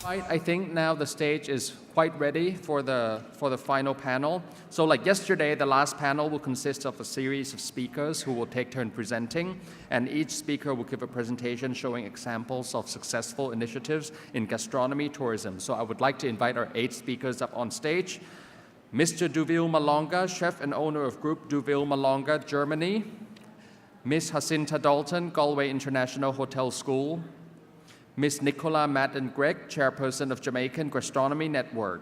Right, I think now the stage is quite ready for the final panel. So like yesterday, the last panel will consist of a series of speakers who will take turn presenting, and each speaker will give a presentation showing examples of successful initiatives in gastronomy tourism. So I would like to invite our 8 speakers up on stage. Mr. Duville Malonga, chef and owner of Group Duville Malonga, Germany. Ms. Jacinta Dalton, Galway International Hotel School. Ms. Nicola Madden Gregg, chairperson of Jamaican Gastronomy Network.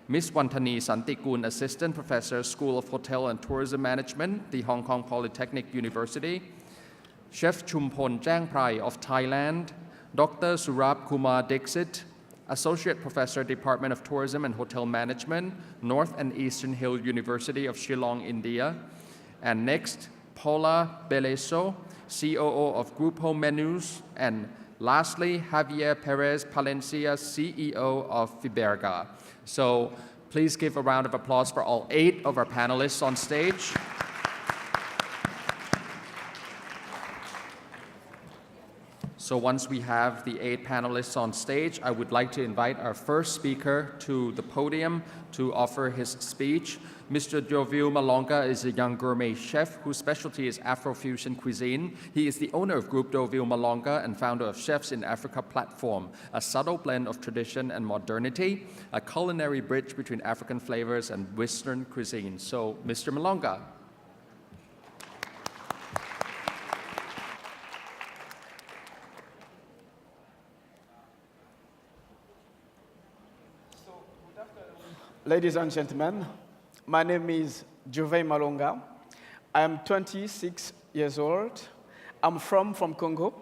Ms. Wantani Santikun, assistant professor, School of Hotel and Tourism Management, the Hong Kong Polytechnic University. Chef Chumpon Jang Prai of Thailand. Dr. Surab Kumar Dixit, associate professor, Department of Tourism and Hotel Management, North and Eastern Hill University of Shillong, India. And next, Paula Beleso, COO of Grupo Menus, and lastly, Javier Perez Palencia, CEO of Fiberga. So please give a round of applause for all 8 of our panelists on stage. So once we have the 8 panelists on stage, I would like to invite our first speaker to the podium to offer his speech. Mr. Duville Malonga is a young gourmet chef whose specialty is Afrofusion cuisine. He is the owner of Group Duville Malonga and founder of Chefs in Africa platform, a subtle blend of tradition and modernity, a culinary bridge between African flavors and Western cuisine. So, Mr. Malonga. Ladies and gentlemen, my name is Duville Malonga. I am 26 years old. I'm from Congo,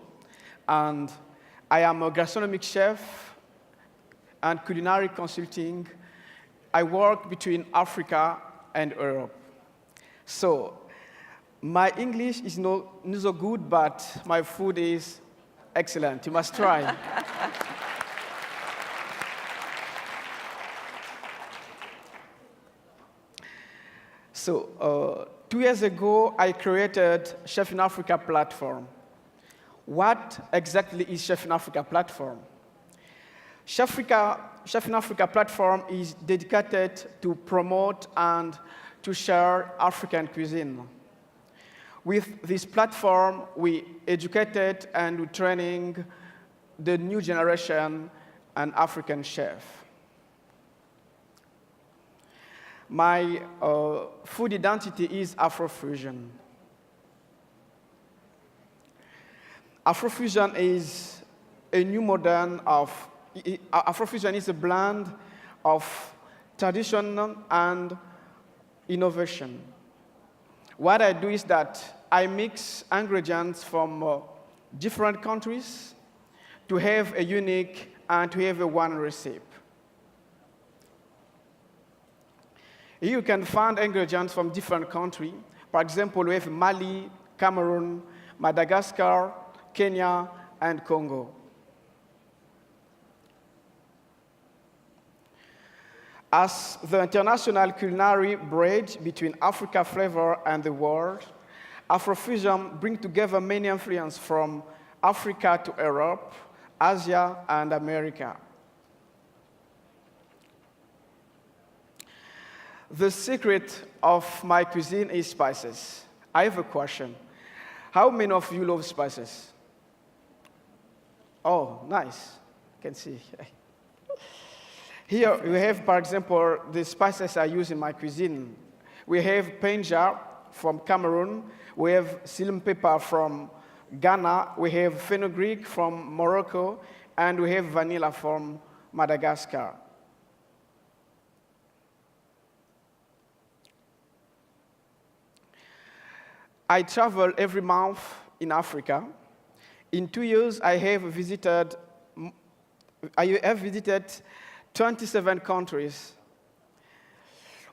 and I am a gastronomic chef and culinary consulting. I work between Africa and Europe. So my English is not so good, but my food is excellent. You must try. So 2 years ago, I created Chef in Africa platform. What exactly is Chef in Africa platform? Chef in Africa platform is dedicated to promote and to share African cuisine. With this platform, we educated and we training the new generation and African chef. My food identity is Afrofusion. Afrofusion is a new modern of, Afrofusion is a blend of tradition and innovation. What I do is that I mix ingredients from different countries to have a unique and to have a one recipe. You can find ingredients from different countries. For example, we have Mali, Cameroon, Madagascar, Kenya, and Congo. As the international culinary bridge between Africa flavor and the world, Afrofusion brings together many influences from Africa to Europe, Asia, and America. The secret of my cuisine is spices. I have a question. How many of you love spices? Oh, nice. I can see. Here we have, for example, the spices I use in my cuisine. We have penja from Cameroon. We have silim pepper from Ghana. We have fenugreek from Morocco. And we have vanilla from Madagascar. I travel every month in Africa. In 2 years, I have visited 27 countries.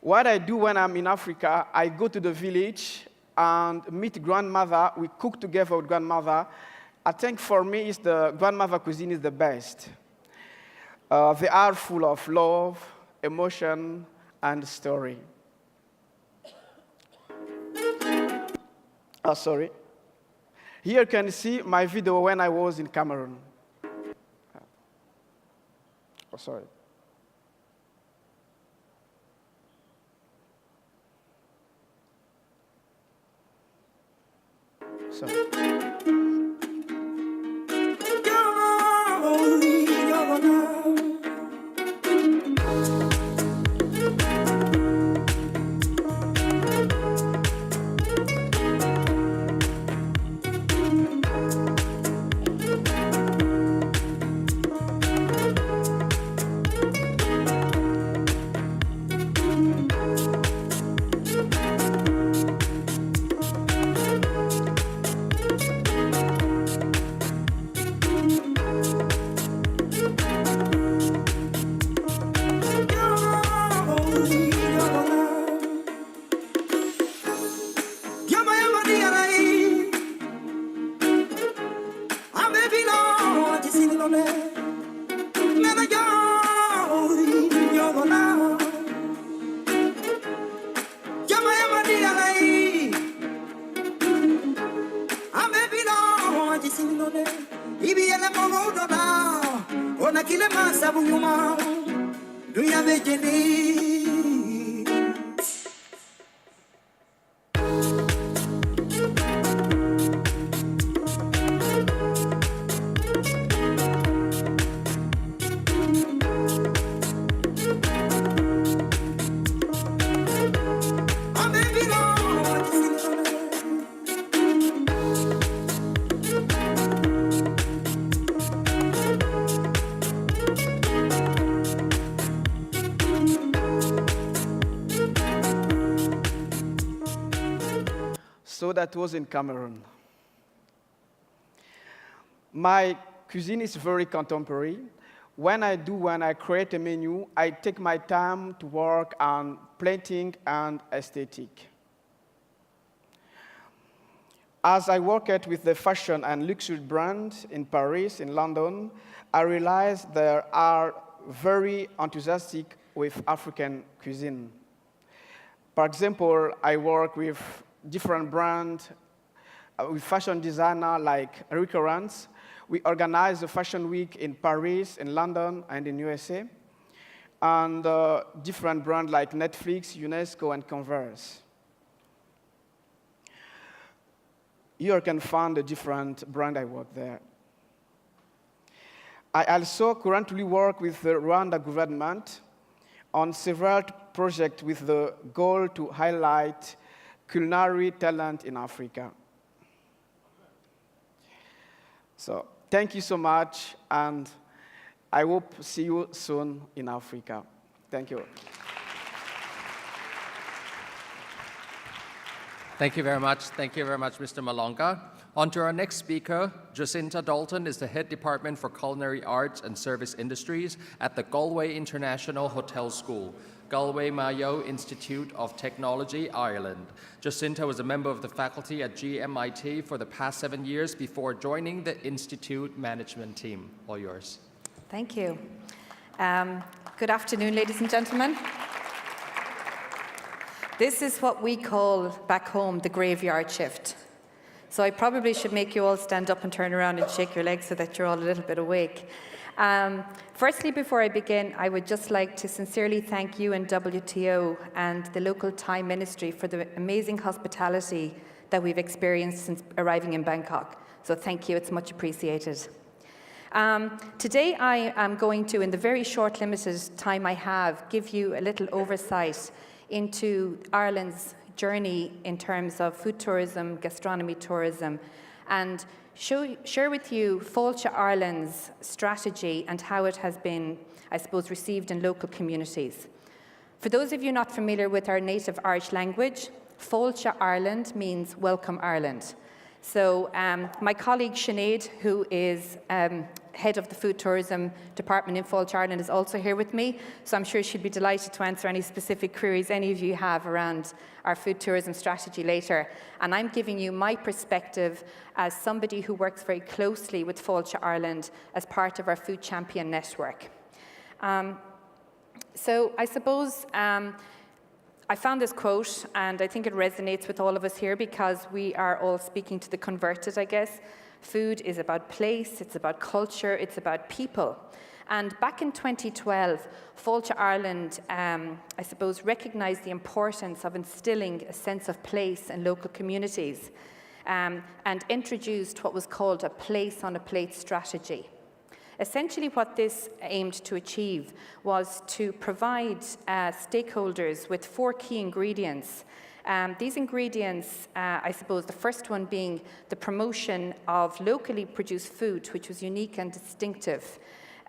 What I do when I'm in Africa, I go to the village and meet grandmother. We cook together with grandmother. I think for me, the grandmother cuisine is the best. They are full of love, emotion, and story. Oh, sorry. Here you can see my video when I was in Cameroon. sorry. So that was in Cameroon. My cuisine is very contemporary. When I create a menu, I take my time to work on plating and aesthetic. As I worked with the fashion and luxury brand in Paris, in London, I realized they are very enthusiastic with African cuisine. For example, I work with different brands, with fashion designer like Recurrence. We organize a fashion week in Paris, in London, and in USA. And different brands like Netflix, UNESCO, and Converse. Here you can find the different brand I work there. I also currently work with the Rwanda government on several projects with the goal to highlight culinary talent in Africa. So thank you so much, and I hope to see you soon in Africa. Thank you. Thank you very much. Thank you very much, Mr. Malonga. On to our next speaker. Jacinta Dalton is the head department for culinary arts and service industries at the Galway International Hotel School, Galway Mayo Institute of Technology, Ireland. Jacinta was a member of the faculty at GMIT for the past 7 years before joining the institute management team. All yours. Thank you. Good afternoon, ladies and gentlemen. This is what we call back home the graveyard shift. So I probably should make you all stand up and turn around and shake your legs so that you're all a little bit awake. Firstly, before I begin, I would just like to sincerely thank UNWTO and the local Thai ministry for the amazing hospitality that we've experienced since arriving in Bangkok. So thank you, it's much appreciated. Today I am going to, in the very short limited time I have, give you a little oversight into Ireland's journey in terms of food tourism, gastronomy tourism, and share with you Fáilte Ireland's strategy and how it has been, I suppose, received in local communities. For those of you not familiar with our native Irish language, Fáilte Ireland means Welcome Ireland. So my colleague Sinead, who is head of the food tourism department in Fáilte Ireland, is also here with me. So I'm sure she'd be delighted to answer any specific queries any of you have around our food tourism strategy later. And I'm giving you my perspective as somebody who works very closely with Fáilte Ireland as part of our Food Champion network. So I suppose I found this quote, and I think it resonates with all of us here because we are all speaking to the converted, I guess. Food is about place, it's about culture, it's about people. And back in 2012, Fáilte Ireland, I suppose, recognised the importance of instilling a sense of place in local communities and introduced what was called a place on a plate strategy. Essentially what this aimed to achieve was to provide stakeholders with 4 key ingredients. These ingredients, I suppose the first one being the promotion of locally produced food, which was unique and distinctive,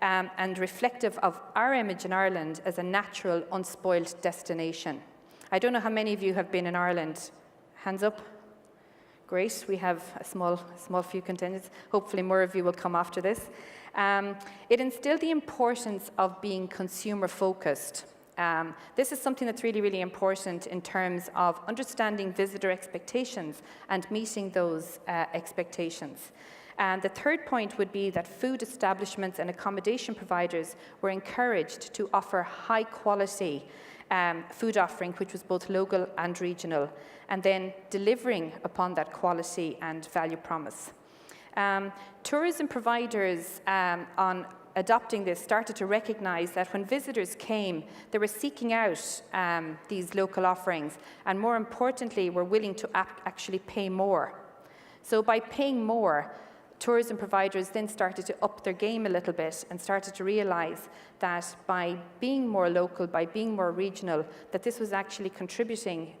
and reflective of our image in Ireland as a natural, unspoiled destination. I don't know how many of you have been in Ireland. Hands up. Great, we have a small few contingents. Hopefully more of you will come after this. It instilled the importance of being consumer focused. This is something that's really, really important in terms of understanding visitor expectations and meeting those expectations. And the third point would be that food establishments and accommodation providers were encouraged to offer high quality food offering, which was both local and regional, and then delivering upon that quality and value promise. Tourism providers on adopting this started to recognize that when visitors came, they were seeking out these local offerings, and more importantly, were willing to actually pay more. So by paying more, tourism providers then started to up their game a little bit and started to realize that by being more local, by being more regional, that this was actually contributing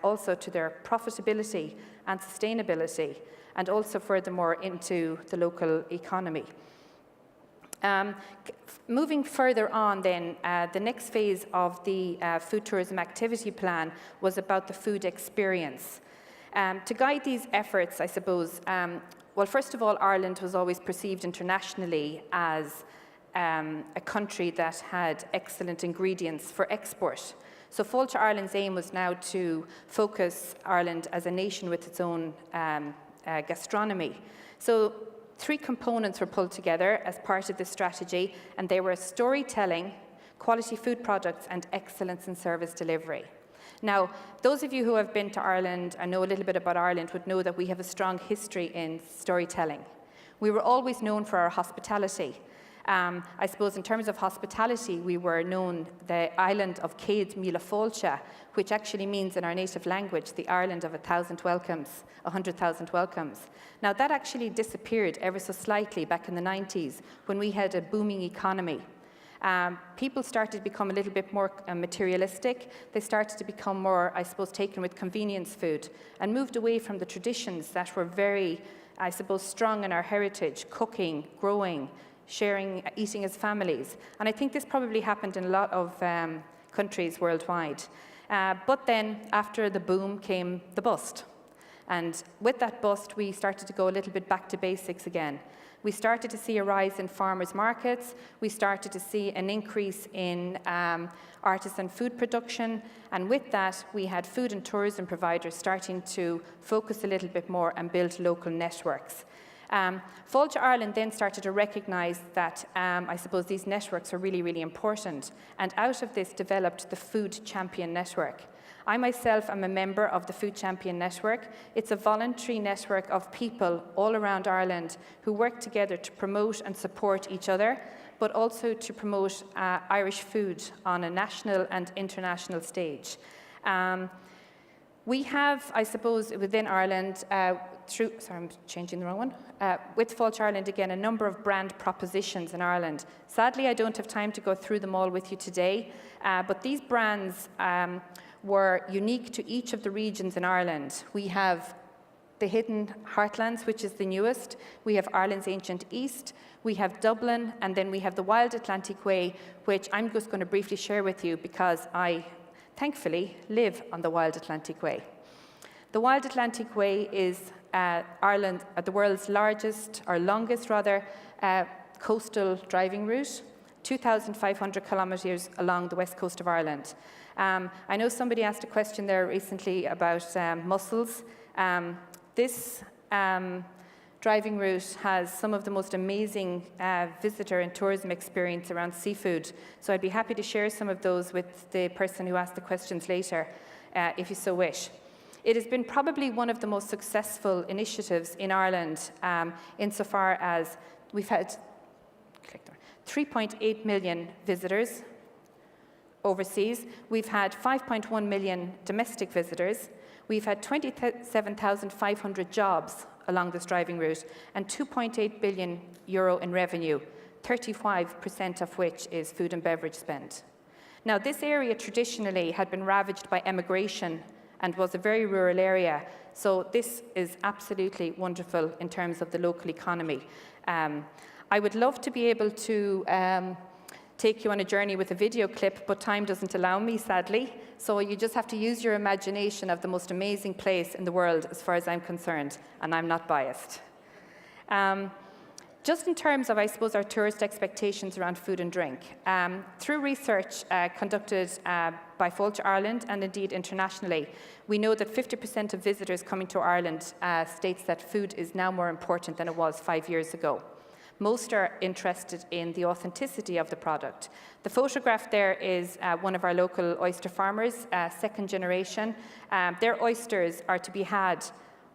also to their profitability and sustainability, and also furthermore into the local economy. Moving further on then, the next phase of the food tourism activity plan was about the food experience. To guide these efforts, I suppose, well, first of all, Ireland was always perceived internationally as a country that had excellent ingredients for export. So Fáilte Ireland's aim was now to focus Ireland as a nation with its own gastronomy. So 3 components were pulled together as part of this strategy, and they were storytelling, quality food products, and excellence in service delivery. Now, those of you who have been to Ireland and know a little bit about Ireland would know that we have a strong history in storytelling. We were always known for our hospitality. I suppose in terms of hospitality, we were known the island of Céad Míle Fáilte, which actually means in our native language, the Ireland of 1,000 welcomes, 100,000 welcomes. Now that actually disappeared ever so slightly back in the 90s when we had a booming economy. People started to become a little bit more materialistic. They started to become more, I suppose, taken with convenience food and moved away from the traditions that were very, I suppose, strong in our heritage: cooking, growing, sharing, eating as families. And I think this probably happened in a lot of countries worldwide. But then after the boom came the bust. And with that bust, we started to go a little bit back to basics again. We started to see a rise in farmers' markets. We started to see an increase in artisan food production. And with that, we had food and tourism providers starting to focus a little bit more and build local networks. Fáilte Ireland then started to recognise that, I suppose, these networks are really, really important. And out of this developed the Food Champion Network. I myself am a member of the Food Champion Network. It's a voluntary network of people all around Ireland who work together to promote and support each other, but also to promote Irish food on a national and international stage. We have, I suppose, within Ireland, I'm changing the wrong one. With Fáilte Ireland, again, a number of brand propositions in Ireland. Sadly, I don't have time to go through them all with you today, but these brands were unique to each of the regions in Ireland. We have the Hidden Heartlands, which is the newest. We have Ireland's Ancient East. We have Dublin, and then we have the Wild Atlantic Way, which I'm just going to briefly share with you because I, thankfully, live on the Wild Atlantic Way. The Wild Atlantic Way is Ireland, the world's largest, or longest rather, coastal driving route, 2,500 kilometres along the west coast of Ireland. I know somebody asked a question there recently about mussels. This driving route has some of the most amazing visitor and tourism experience around seafood. So I'd be happy to share some of those with the person who asked the questions later, if you so wish. It has been probably one of the most successful initiatives in Ireland insofar as we've had 3.8 million visitors overseas. We've had 5.1 million domestic visitors. We've had 27,500 jobs along this driving route and 2.8 billion euro in revenue, 35% of which is food and beverage spend. Now, this area traditionally had been ravaged by emigration and was a very rural area, so this is absolutely wonderful in terms of the local economy. I would love to be able to take you on a journey with a video clip, but time doesn't allow me, sadly. So you just have to use your imagination of the most amazing place in the world, as far as I'm concerned, and I'm not biased. Just in terms of, I suppose, our tourist expectations around food and drink, through research conducted by Fáilte Ireland and indeed internationally, we know that 50% of visitors coming to Ireland states that food is now more important than it was 5 years ago. Most are interested in the authenticity of the product. The photograph there is one of our local oyster farmers, second generation. Their oysters are to be had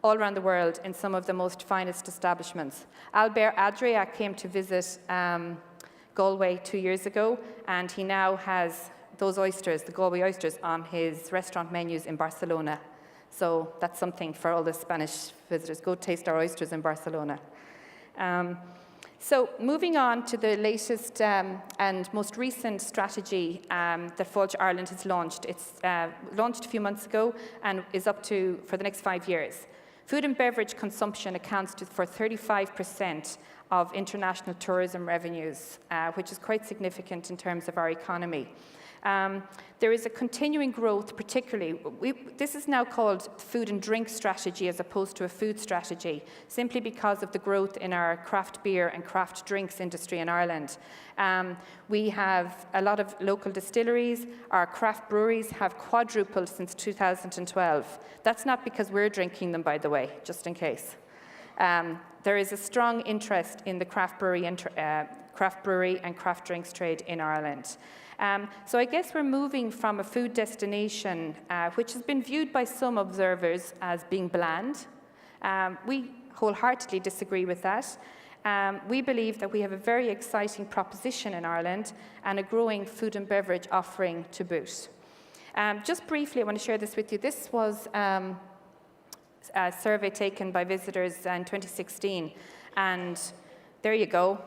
all around the world in some of the most finest establishments. Albert Adria came to visit Galway 2 years ago, and he now has those oysters, the Galway oysters, on his restaurant menus in Barcelona. So that's something for all the Spanish visitors. Go taste our oysters in Barcelona. So moving on to the latest and most recent strategy that Fáilte Ireland has launched. It's launched a few months ago and is up to for the next 5 years. Food and beverage consumption accounts for 35% of international tourism revenues, which is quite significant in terms of our economy. There is a continuing growth, particularly, this is now called food and drink strategy as opposed to a food strategy, simply because of the growth in our craft beer and craft drinks industry in Ireland. We have a lot of local distilleries. Our craft breweries have quadrupled since 2012. That's not because we're drinking them, by the way, just in case. There is a strong interest in the craft brewery and craft drinks trade in Ireland. So I guess we're moving from a food destination, which has been viewed by some observers as being bland. We wholeheartedly disagree with that. We believe that we have a very exciting proposition in Ireland and a growing food and beverage offering to boot. Just briefly, I want to share this with you. This was a survey taken by visitors in 2016, and there you go.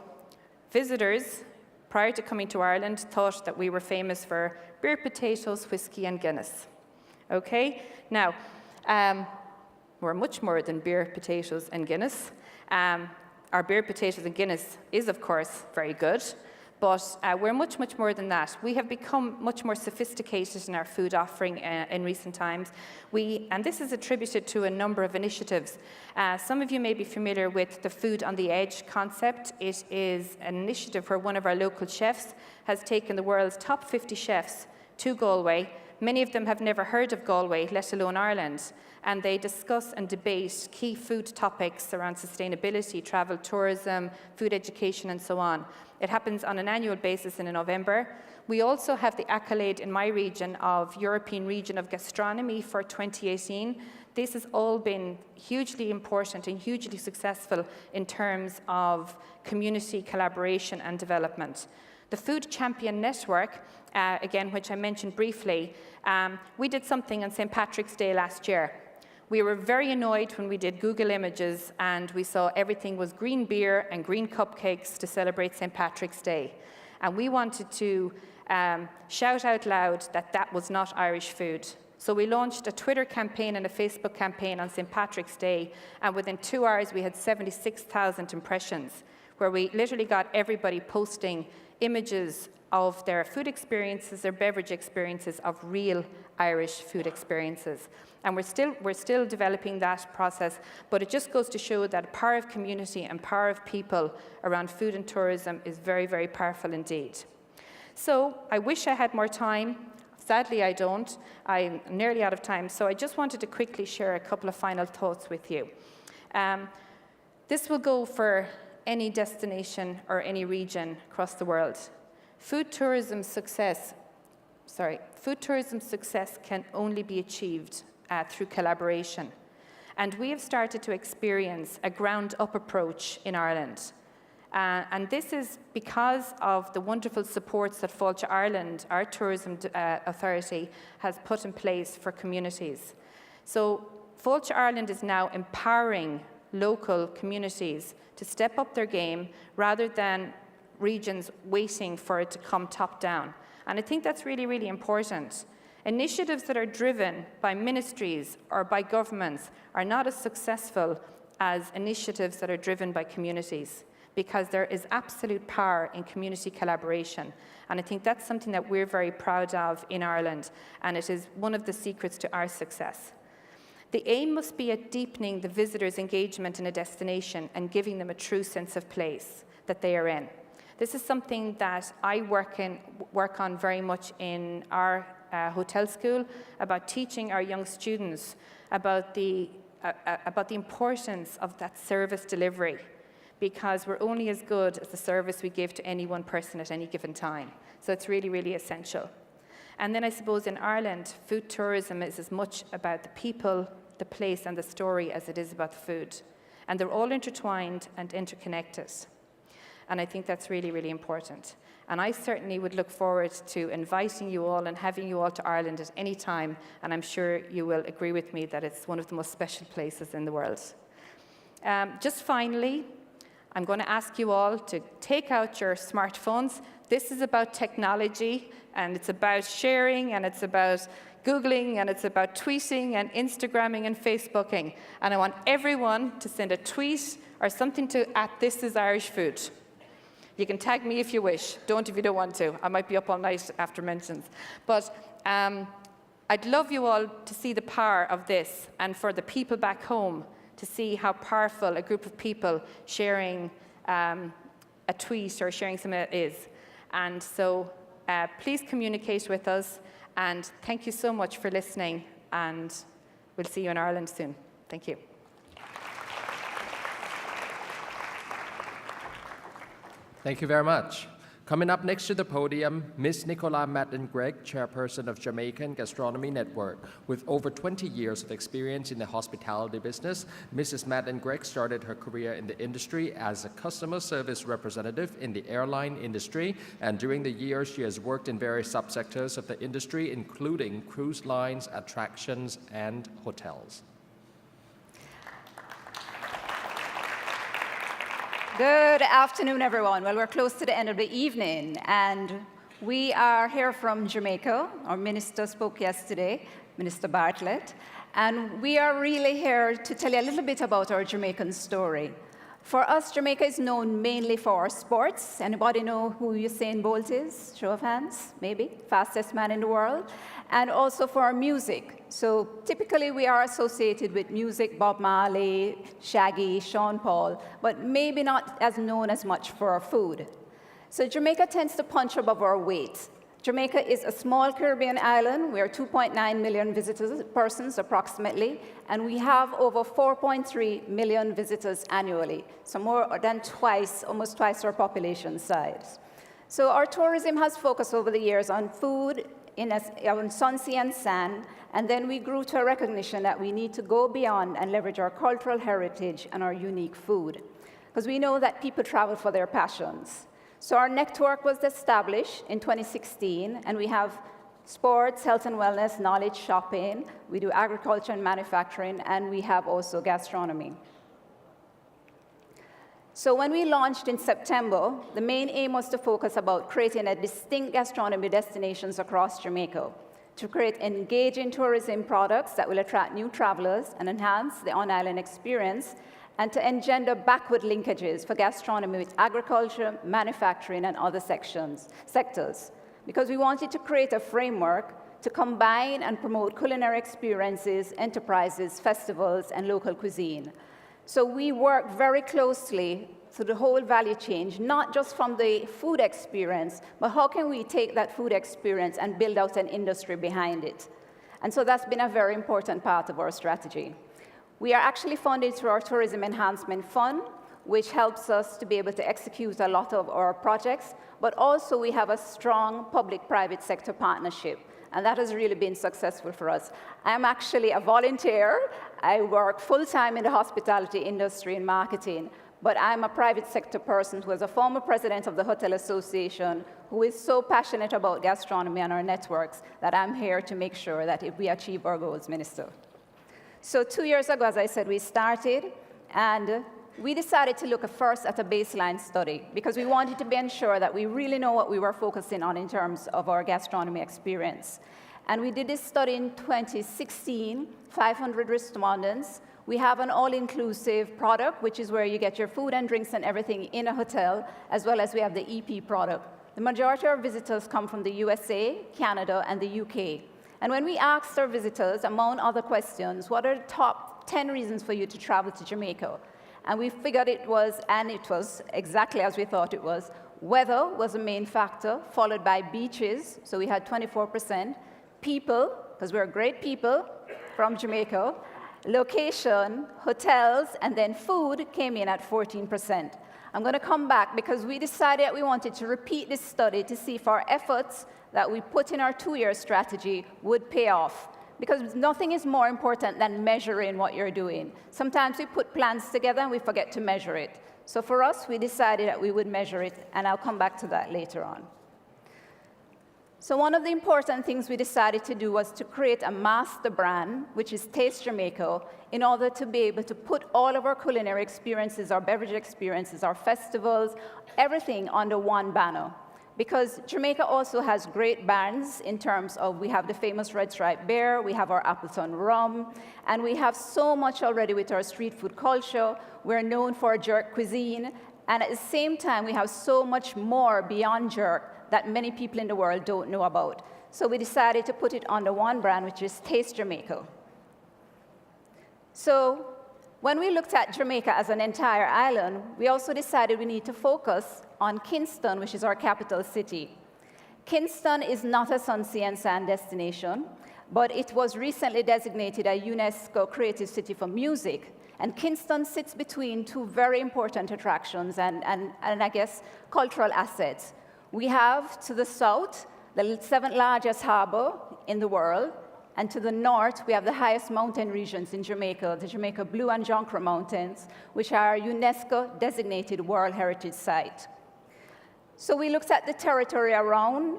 Visitors, prior to coming to Ireland, thought that we were famous for beer, potatoes, whiskey, and Guinness. Okay? Now, we're much more than beer, potatoes, and Guinness. Our beer, potatoes, and Guinness is, of course, very good, but we're much, much more than that. We have become much more sophisticated in our food offering in recent times. And this is attributed to a number of initiatives. Some of you may be familiar with the Food on the Edge concept. It is an initiative where one of our local chefs has taken the world's top 50 chefs to Galway. Many of them have never heard of Galway, let alone Ireland, and they discuss and debate key food topics around sustainability, travel, tourism, food education, and so on. It happens on an annual basis in November. We also have the accolade in my region of European Region of Gastronomy for 2018. This has all been hugely important and hugely successful in terms of community collaboration and development. The Food Champion Network, again, which I mentioned briefly, we did something on St. Patrick's Day last year. We were very annoyed when we did Google Images and we saw everything was green beer and green cupcakes to celebrate St. Patrick's Day. And we wanted to shout out loud that that was not Irish food. So we launched a Twitter campaign and a Facebook campaign on St. Patrick's Day, and within 2 hours we had 76,000 impressions, where we literally got everybody posting images of their food experiences, their beverage experiences, of real Irish food experiences. And we're still developing that process, but it just goes to show that power of community and power of people around food and tourism is very, very powerful indeed. So I wish I had more time. Sadly, I don't. I'm nearly out of time, so I just wanted to quickly share a couple of final thoughts with you. This will go for any destination or any region across the world. Food tourism success can only be achieved through collaboration. And we have started to experience a ground-up approach in Ireland. And this is because of the wonderful supports that Fáilte Ireland, our tourism authority, has put in place for communities. So Fáilte Ireland is now empowering local communities to step up their game rather than regions waiting for it to come top down. And I think that's really, really important. Initiatives that are driven by ministries or by governments are not as successful as initiatives that are driven by communities, because there is absolute power in community collaboration. And I think that's something that we're very proud of in Ireland, and it is one of the secrets to our success. The aim must be at deepening the visitors' engagement in a destination and giving them a true sense of place that they are in. This is something that I work on very much in our hotel school, about teaching our young students about the importance of that service delivery, because we're only as good as the service we give to any one person at any given time. So it's really, really essential. And then I suppose in Ireland, food tourism is as much about the people, the place, and the story as it is about the food. And they're all intertwined and interconnected. And I think that's really, really important. And I certainly would look forward to inviting you all and having you all to Ireland at any time. And I'm sure you will agree with me that it's one of the most special places in the world. Just finally, I'm going to ask you all to take out your smartphones. This is about technology, and it's about sharing, and it's about Googling, and it's about tweeting and Instagramming and Facebooking. And I want everyone to send a tweet or something to @thisisirishfood. You can tag me if you wish. Don't if you don't want to. I might be up all night after mentions. But I'd love you all to see the power of this, and for the people back home to see how powerful a group of people sharing a tweet or sharing something is. And so please communicate with us, and thank you so much for listening, and we'll see you in Ireland soon. Thank you. Thank you very much. Coming up next to the podium, Ms. Nicola Matlin-Gregg, chairperson of Jamaican Gastronomy Network. With over 20 years of experience in the hospitality business, Mrs. Matlin-Gregg started her career in the industry as a customer service representative in the airline industry, and during the years she has worked in various subsectors of the industry, including cruise lines, attractions, and hotels. Good afternoon, everyone. Well, we're close to the end of the evening, and we are here from Jamaica. Our minister spoke yesterday, Minister Bartlett, and we are really here to tell you a little bit about our Jamaican story. For us, Jamaica is known mainly for our sports. Anybody know who Usain Bolt is? Show of hands, maybe. Fastest man in the world. And also for our music. So typically we are associated with music, Bob Marley, Shaggy, Sean Paul, but maybe not as known as much for our food. So Jamaica tends to punch above our weight. Jamaica is a small Caribbean island. We are 2.9 million persons approximately, and we have over 4.3 million visitors annually, so more than twice, almost twice our population size. So our tourism has focused over the years on food, on sun, sea, and sand, and then we grew to a recognition that we need to go beyond and leverage our cultural heritage and our unique food, because we know that people travel for their passions. So our network was established in 2016, and we have sports, health and wellness, knowledge, shopping, we do agriculture and manufacturing, and we have also gastronomy. So when we launched in September, the main aim was to focus about creating a distinct gastronomy destinations across Jamaica, to create engaging tourism products that will attract new travelers and enhance the on-island experience, and to engender backward linkages for gastronomy with agriculture, manufacturing, and other sectors. Because we wanted to create a framework to combine and promote culinary experiences, enterprises, festivals, and local cuisine. So we work very closely through the whole value chain, not just from the food experience, but how can we take that food experience and build out an industry behind it? And so that's been a very important part of our strategy. We are actually funded through our Tourism Enhancement Fund, which helps us to be able to execute a lot of our projects, but also we have a strong public-private sector partnership, and that has really been successful for us. I'm actually a volunteer. I work full-time in the hospitality industry in marketing, but I'm a private sector person who is a former president of the Hotel Association, who is so passionate about gastronomy and our networks that I'm here to make sure that if we achieve our goals, Minister. So 2 years ago, as I said, we started, and we decided to look first at a baseline study because we wanted to be sure that we really know what we were focusing on in terms of our gastronomy experience. And we did this study in 2016, 500 respondents. We have an all-inclusive product, which is where you get your food and drinks and everything in a hotel, as well as we have the EP product. The majority of our visitors come from the USA, Canada, and the UK. And when we asked our visitors, among other questions, what are the top 10 reasons for you to travel to Jamaica? And we figured it was exactly as we thought it was. Weather was the main factor, followed by beaches, so we had 24%. People, because we're great people from Jamaica. Location, hotels, and then food came in at 14%. I'm going to come back because we decided that we wanted to repeat this study to see if our efforts that we put in our 2-year strategy would pay off. Because nothing is more important than measuring what you're doing. Sometimes we put plans together and we forget to measure it. So for us, we decided that we would measure it, and I'll come back to that later on. So one of the important things we decided to do was to create a master brand, which is Taste Jamaica, in order to be able to put all of our culinary experiences, our beverage experiences, our festivals, everything under one banner. Because Jamaica also has great brands in terms of we have the famous Red Stripe Bear, we have our Appleton rum, and we have so much already with our street food culture. We're known for jerk cuisine, and at the same time, we have so much more beyond jerk that many people in the world don't know about. So we decided to put it under one brand, which is Taste Jamaica. So when we looked at Jamaica as an entire island, we also decided we need to focus on Kingston, which is our capital city. Kingston is not a sun, sea, and sand destination, but it was recently designated a UNESCO Creative City for Music. And Kingston sits between two very important attractions and I guess, cultural assets. We have to the south, the 7th largest harbor in the world, and to the north, we have the highest mountain regions in Jamaica, the Jamaica Blue and Jonkra Mountains, which are UNESCO designated World Heritage Site. So we looked at the territory around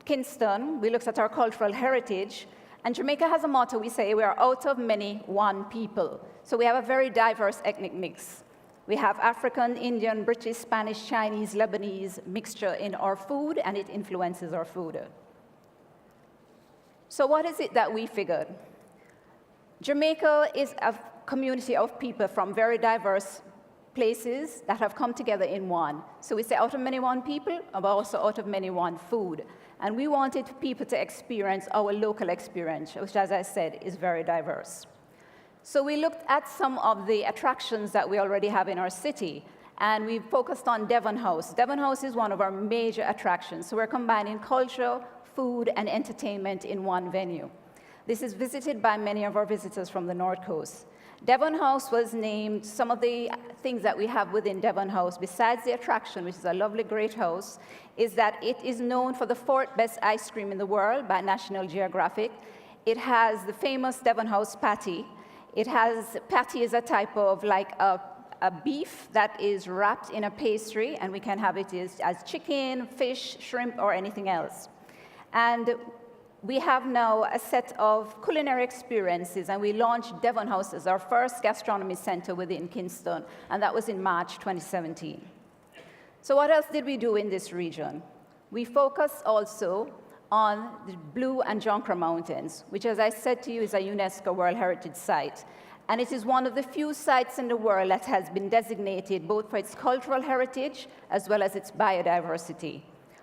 Kingston, we looked at our cultural heritage, and Jamaica has a motto, we say, we are out of many, one people. So we have a very diverse ethnic mix. We have African, Indian, British, Spanish, Chinese, Lebanese mixture in our food, and it influences our food. So what is it that we figured? Jamaica is a community of people from very diverse places that have come together in one. So we say out of many one people, but also out of many one food. And we wanted people to experience our local experience, which, as I said, is very diverse. So we looked at some of the attractions that we already have in our city, and we focused on Devon House. Devon House is one of our major attractions, so we're combining culture, food, and entertainment in one venue. This is visited by many of our visitors from the North Coast. Devon House was named, some of the things that we have within Devon House, besides the attraction, which is a lovely, great house, is that it is known for the 4th best ice cream in the world by National Geographic. It has the famous Devon House patty. Patty is a type of like a beef that is wrapped in a pastry, and we can have it as chicken, fish, shrimp, or anything else. And we have now a set of culinary experiences, and we launched Devon House as our first gastronomy center within Kingston, and that was in March 2017. So what else did we do in this region? We focused also on the Blue and Jonkra Mountains, which, as I said to you, is a UNESCO World Heritage Site. And it is one of the few sites in the world that has been designated both for its cultural heritage as well as its biodiversity.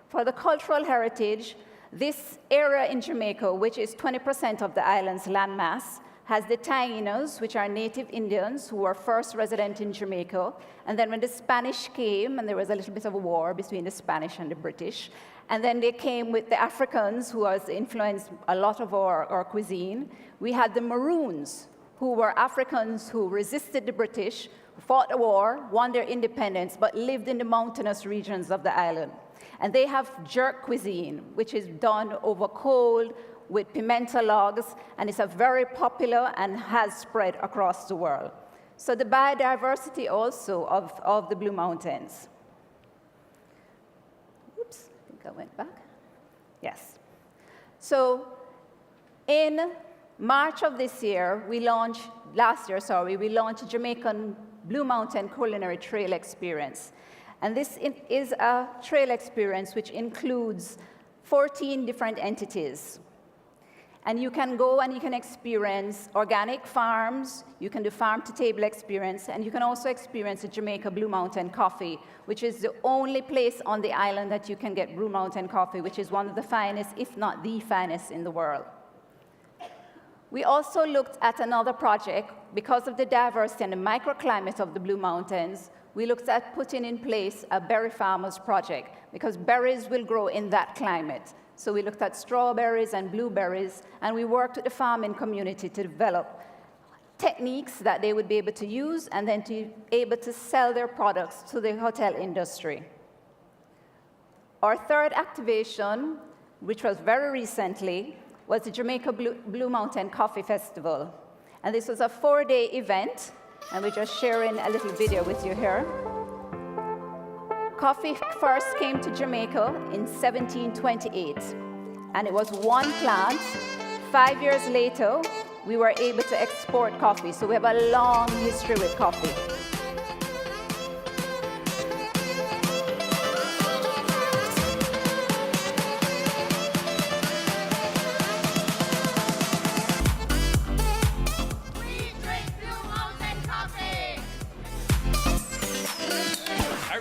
For the cultural heritage, this area in Jamaica, which is 20% of the island's landmass, has the Tainos, which are native Indians who were first resident in Jamaica. And then when the Spanish came, and there was a little bit of a war between the Spanish and the British, and then they came with the Africans, who has influenced a lot of our cuisine. We had the Maroons, who were Africans who resisted the British, fought the war, won their independence, but lived in the mountainous regions of the island. And they have jerk cuisine, which is done over coal with pimento logs, and it's a very popular and has spread across the world. So the biodiversity also of the Blue Mountains. Oops, I think I went back. Yes. So in March of this year, last year, we launched Jamaican Blue Mountain Culinary Trail Experience. And this is a trail experience which includes 14 different entities. And you can go and you can experience organic farms, you can do farm-to-table experience, and you can also experience the Jamaica Blue Mountain coffee, which is the only place on the island that you can get Blue Mountain coffee, which is one of the finest, if not the finest in the world. We also looked at another project. Because of the diversity and the microclimate of the Blue Mountains, we looked at putting in place a berry farmers project, because berries will grow in that climate. So we looked at strawberries and blueberries, and we worked with the farming community to develop techniques that they would be able to use and then to be able to sell their products to the hotel industry. Our third activation, which was very recently, was the Jamaica Blue Mountain Coffee Festival. And this was a 4-day event, and we're just sharing a little video with you here. Coffee first came to Jamaica in 1728, and it was one plant. 5 years later, we were able to export coffee, so we have a long history with coffee.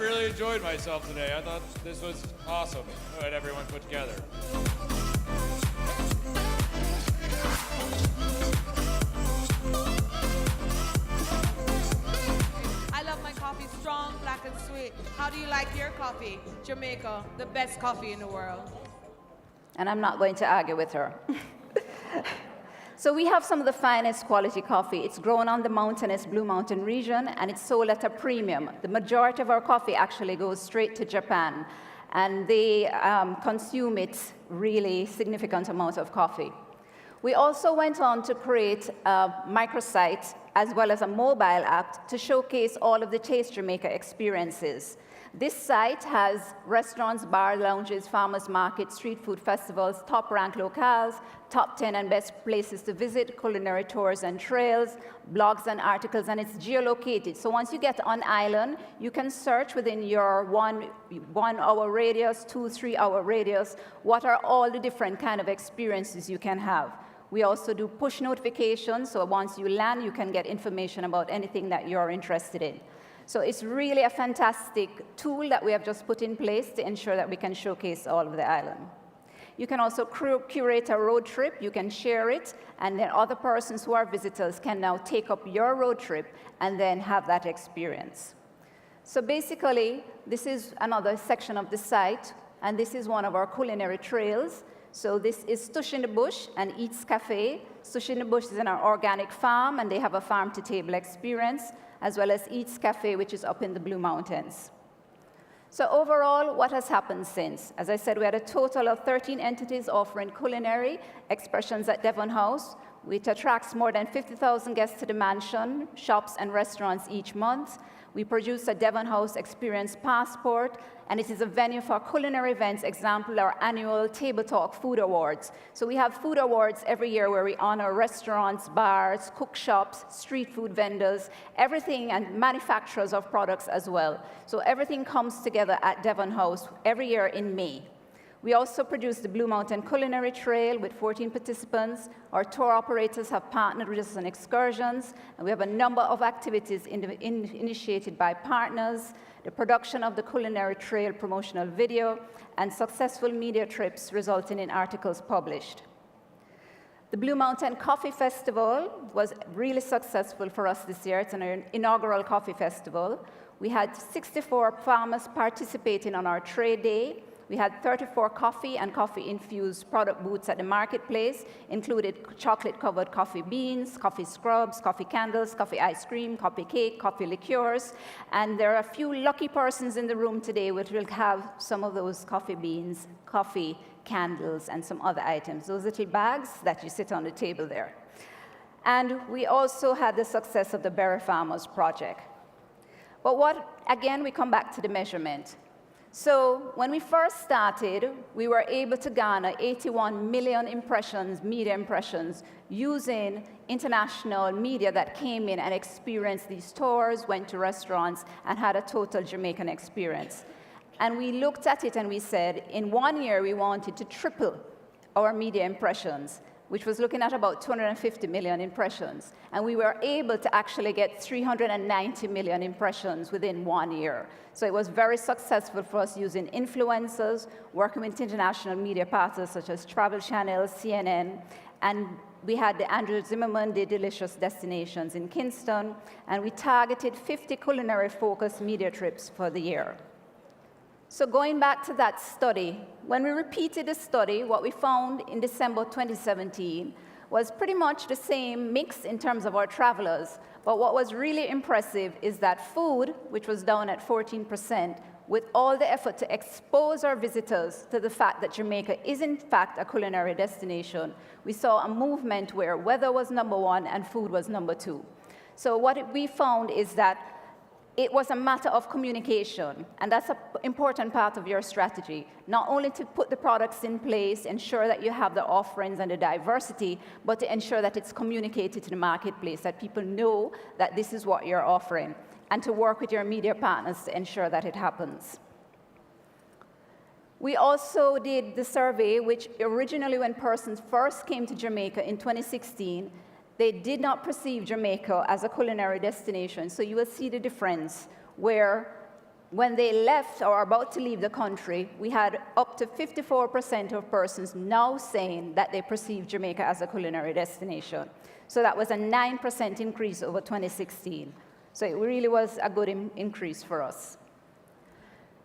I enjoyed myself today. I thought this was awesome, what everyone put together. I love my coffee strong, black and sweet. How do you like your coffee? Jamaica, the best coffee in the world. And I'm not going to argue with her. So we have some of the finest quality coffee. It's grown on the mountainous Blue Mountain region, and it's sold at a premium. The majority of our coffee actually goes straight to Japan, and they consume it really significant amounts of coffee. We also went on to create a microsite as well as a mobile app to showcase all of the Taste Jamaica experiences. This site has restaurants, bar lounges, farmers markets, street food festivals, top-ranked locales, top 10 and best places to visit, culinary tours and trails, blogs and articles, and it's geolocated. So once you get on island, you can search within your one hour radius, 2-3 hour radius, what are all the different kind of experiences you can have. We also do push notifications, so once you land, you can get information about anything that you're interested in. So it's really a fantastic tool that we have just put in place to ensure that we can showcase all of the island. You can also curate a road trip, you can share it, and then other persons who are visitors can now take up your road trip and then have that experience. So basically, this is another section of the site, and this is one of our culinary trails. So this is Stush in the Bush and Eats Cafe. Stush in the Bush is in our organic farm, and they have a farm-to-table experience, as well as Eats Cafe, which is up in the Blue Mountains. So overall, what has happened since? As I said, we had a total of 13 entities offering culinary expressions at Devon House, which attracts more than 50,000 guests to the mansion, shops, and restaurants each month. We produce a Devon House Experience Passport, and it is a venue for culinary events, example, our annual Table Talk Food Awards. So we have food awards every year where we honor restaurants, bars, cook shops, street food vendors, everything, and manufacturers of products as well. So everything comes together at Devon House every year in May. We also produce the Blue Mountain Culinary Trail with 14 participants. Our tour operators have partnered with us on excursions, and we have a number of activities initiated by partners, the production of the Culinary Trail promotional video, and successful media trips resulting in articles published. The Blue Mountain Coffee Festival was really successful for us this year. It's an inaugural coffee festival. We had 64 farmers participating on our trade day. We had 34 coffee and coffee-infused product booths at the marketplace, included chocolate-covered coffee beans, coffee scrubs, coffee candles, coffee ice cream, coffee cake, coffee liqueurs. And there are a few lucky persons in the room today which will have some of those coffee beans, coffee candles, and some other items, those little bags that you sit on the table there. And we also had the success of the Berry Farmers Project. But again, we come back to the measurement. So when we first started, we were able to garner 81 million impressions, media impressions, using international media that came in and experienced these tours, went to restaurants, and had a total Jamaican experience. And we looked at it and we said, in 1 year, we wanted to triple our media impressions, which was looking at about 250 million impressions. And we were able to actually get 390 million impressions within 1 year. So it was very successful for us using influencers, working with international media partners such as Travel Channel, CNN, and we had the Andrew Zimmerman Day Delicious Destinations in Kingston, and we targeted 50 culinary-focused media trips for the year. So going back to that study, when we repeated the study, what we found in December 2017 was pretty much the same mix in terms of our travelers. But what was really impressive is that food, which was down at 14%, with all the effort to expose our visitors to the fact that Jamaica is in fact a culinary destination, we saw a movement where weather was number one and food was number two. So what we found is that it was a matter of communication, and that's an important part of your strategy. Not only to put the products in place, ensure that you have the offerings and the diversity, but to ensure that it's communicated to the marketplace, that people know that this is what you're offering, and to work with your media partners to ensure that it happens. We also did the survey, which originally when persons first came to Jamaica in 2016, they did not perceive Jamaica as a culinary destination. So you will see the difference where when they left or are about to leave the country, we had up to 54% of persons now saying that they perceive Jamaica as a culinary destination. So that was a 9% increase over 2016. So it really was a good increase for us.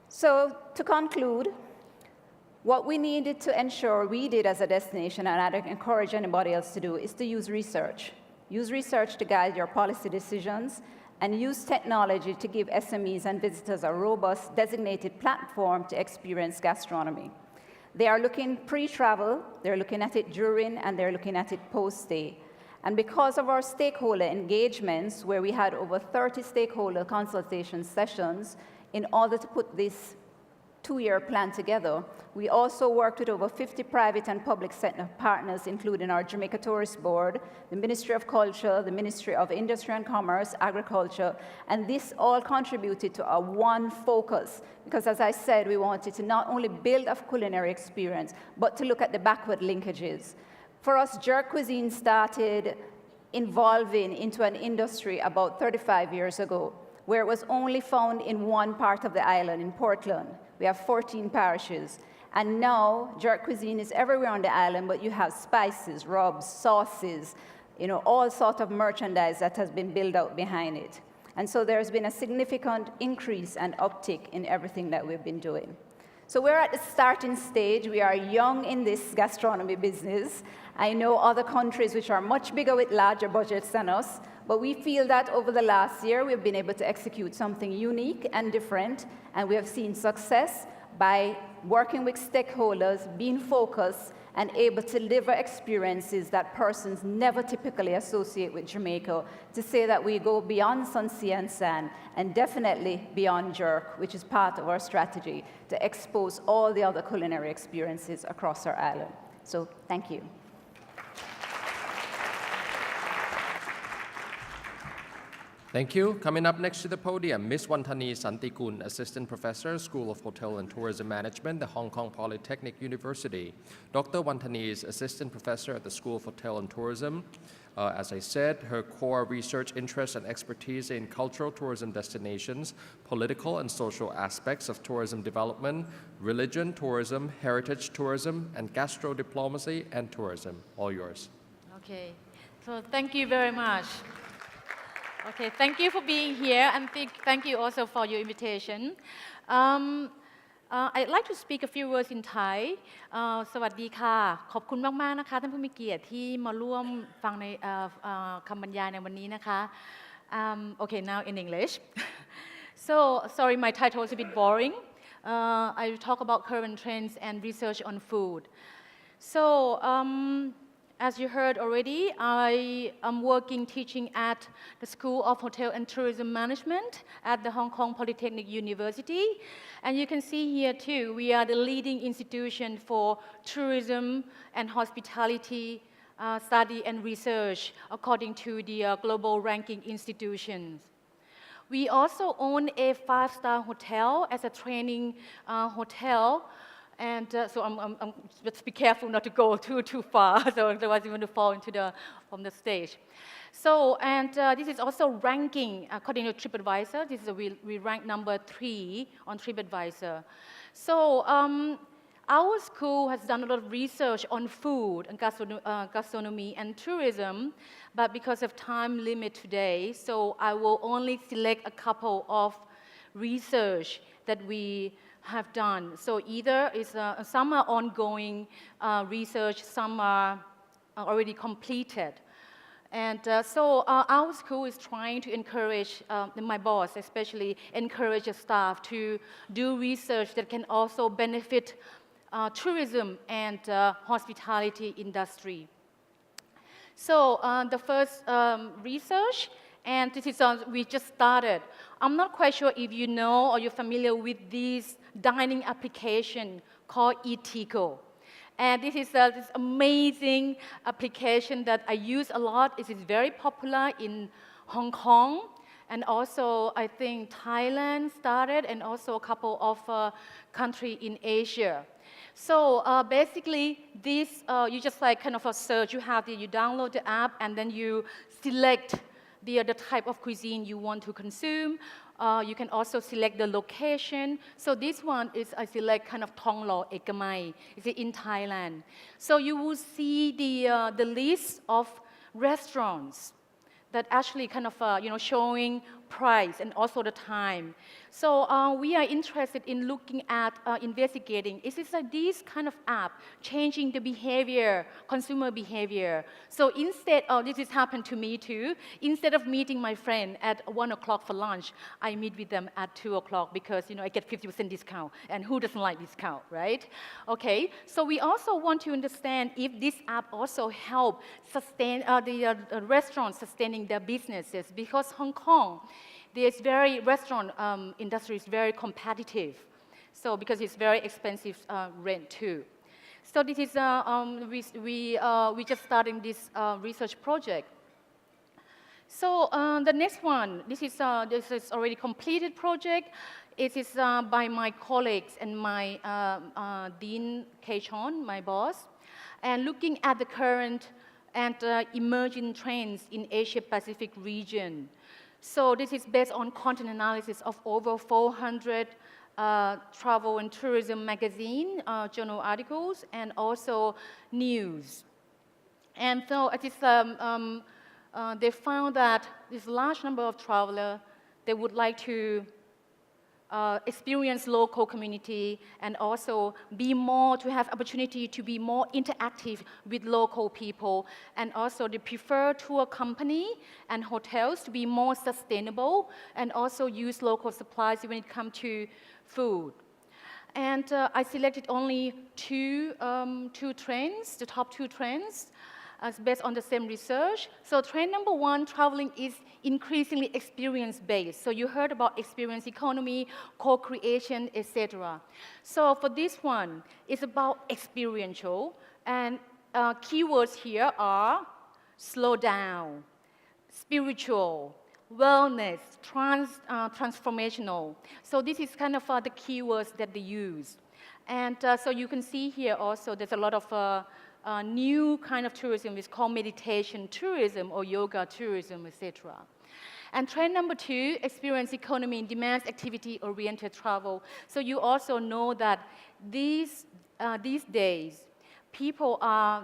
So to conclude, what we needed to ensure we did as a destination, and I'd encourage anybody else to do, is to use research. Use research to guide your policy decisions, and use technology to give SMEs and visitors a robust, designated platform to experience gastronomy. They are looking pre-travel, they're looking at it during, and they're looking at it post-stay. And because of our stakeholder engagements, where we had over 30 stakeholder consultation sessions in order to put this two-year plan together, we also worked with over 50 private and public sector partners, including our Jamaica Tourist Board, the Ministry of Culture, the Ministry of Industry and Commerce, Agriculture, and this all contributed to a one focus, because as I said, we wanted to not only build a culinary experience, but to look at the backward linkages. For us, jerk cuisine started evolving into an industry about 35 years ago, where it was only found in one part of the island, in Portland. We have 14 parishes. And now, jerk cuisine is everywhere on the island, but you have spices, rubs, sauces, all sorts of merchandise that has been built out behind it. And so there's been a significant increase and uptick in everything that we've been doing. So we're at the starting stage. We are young in this gastronomy business. I know other countries which are much bigger with larger budgets than us, but we feel that over the last year, we've been able to execute something unique and different, and we have seen success by working with stakeholders, being focused, and able to deliver experiences that persons never typically associate with Jamaica, to say that we go beyond sun, sea, and sand, and definitely beyond jerk, which is part of our strategy to expose all the other culinary experiences across our island. So thank you. Thank you. Coming up next to the podium, Ms. Wantani Santikun, Assistant Professor, School of Hotel and Tourism Management, the Hong Kong Polytechnic University. Dr. Wantani is Assistant Professor at the School of Hotel and Tourism. As I said, her core research interests and expertise in cultural tourism destinations, political and social aspects of tourism development, religion tourism, heritage tourism, and gastro diplomacy and tourism. All yours. Okay, so thank you very much. Okay, thank you for being here, and thank you also for your invitation. I'd like to speak a few words in Thai. สวัสดีค่ะ ขอบคุณมากๆนะคะท่านผู้มีเกียรติที่มาร่วมฟังในคำบรรยายในวันนี้นะคะ Okay, now in English. So, sorry, my title is a bit boring. I will talk about current trends and research on food. So, as you heard already, I am working teaching at the School of Hotel and Tourism Management at the Hong Kong Polytechnic University. And you can see here too, we are the leading institution for tourism and hospitality study and research according to the global ranking institutions. We also own a 5-star hotel as a training hotel. And so let's be careful not to go too far, so otherwise you're going to fall from the stage. So, and this is also ranking according to TripAdvisor. This is we rank number 3 on TripAdvisor. So our school has done a lot of research on food and gastronomy and tourism, but because of time limit today, so I will only select a couple of research that we have done. So either some are ongoing research, some are already completed. And so our school is trying to encourage, my boss especially, encourage the staff to do research that can also benefit tourism and hospitality industry. So the first research, and this is we just started. I'm not quite sure if you know or you're familiar with this dining application called Eatigo. And this is this amazing application that I use a lot. It is very popular in Hong Kong, and also I think Thailand started, and also a couple of countries in Asia. So basically, this you just like kind of a search. You download the app, and then you select the type of cuisine you want to consume. You can also select the location. So this one is I select kind of Thong Lo Ekamai. It's in Thailand. So you will see the list of restaurants that actually kind of showing price and also the time. So we are interested in looking at investigating, is this this kind of app changing the behavior, consumer behavior? So instead, this has happened to me too, instead of meeting my friend at 1 o'clock for lunch, I meet with them at 2 o'clock because I get 50% discount, and who doesn't like discount, right? Okay, so we also want to understand if this app also help sustain the restaurants sustaining their businesses, because Hong Kong, restaurant industry is very competitive. So because it's very expensive rent too. So this is we just starting this research project. So the next one, this is already completed project. It is by my colleagues and my Dean Kechon, my boss, and looking at the current and emerging trends in Asia-Pacific region. So this is based on content analysis of over 400 travel and tourism magazine, journal articles, and also news. And so it is, they found that this large number of travelers, they would like to experience local community and also to have opportunity to be more interactive with local people, and also they prefer tour company and hotels to be more sustainable and also use local supplies when it comes to food. And I selected only two trends, the top 2 trends, based on the same research. So trend number 1, traveling is increasingly experience-based. So you heard about experience economy, co-creation, etc. So for this one, it's about experiential, and keywords here are slow down, spiritual, wellness, transformational. So this is kind of the keywords that they use. And so you can see here also there's a lot of new kind of tourism is called meditation tourism or yoga tourism, etc. And trend number 2, experience economy, demands activity-oriented travel. So you also know that these days, people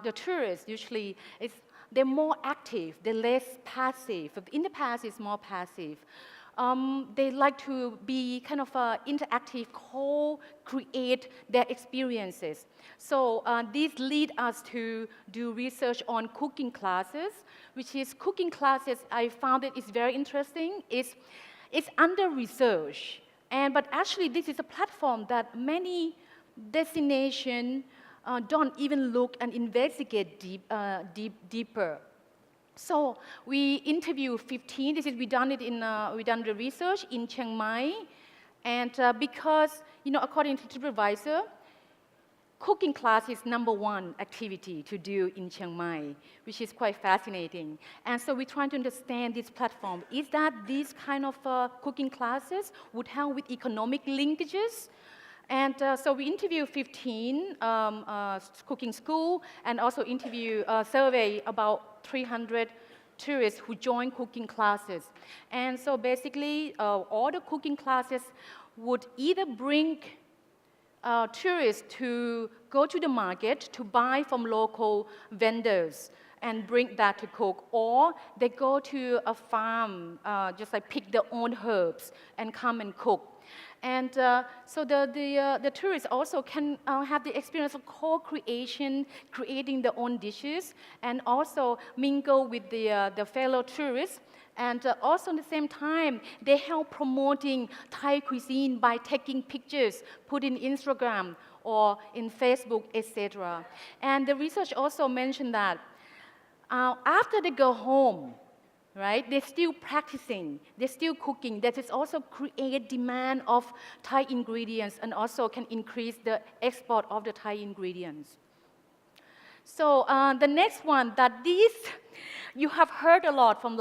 the tourists usually, they're more active, they're less passive. In the past, it's more passive. They like to be kind of interactive, co-create their experiences. So these lead us to do research on cooking classes, which is cooking classes. I found it is very interesting. It's under research, but actually this is a platform that many destination don't even look and investigate deeper. So we interviewed 15. We done the research in Chiang Mai, and because according to TripAdvisor, cooking class is #1 activity to do in Chiang Mai, which is quite fascinating. And so we're trying to understand this platform. Is that these kind of cooking classes would help with economic linkages? And so we interviewed 15 cooking school, and also survey about 300 tourists who join cooking classes. And so basically, all the cooking classes would either bring tourists to go to the market to buy from local vendors and bring that to cook, or they go to a farm, just like pick their own herbs and come and cook. And so the tourists also can have the experience of co-creation, creating their own dishes, and also mingle with the fellow tourists. And also at the same time, they help promoting Thai cuisine by taking pictures, put in Instagram or in Facebook, etc. And the research also mentioned that after they go home, right, they're still practicing, they're still cooking. That is also create demand of Thai ingredients and also can increase the export of the Thai ingredients. So the next one that you have heard a lot from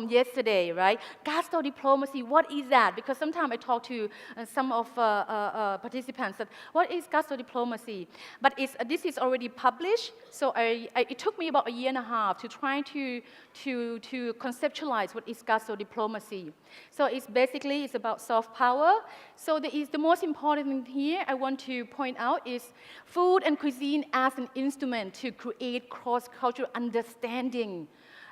yesterday, right? Gastro diplomacy, what is that? Because sometimes I talk to some of participants that, what is gastro diplomacy? But this is already published, so it took me about 1.5 years to try to conceptualize what is gastro diplomacy. So it's about soft power. So the most important thing here I want to point out is food and cuisine as an instrument to create cross-cultural understanding,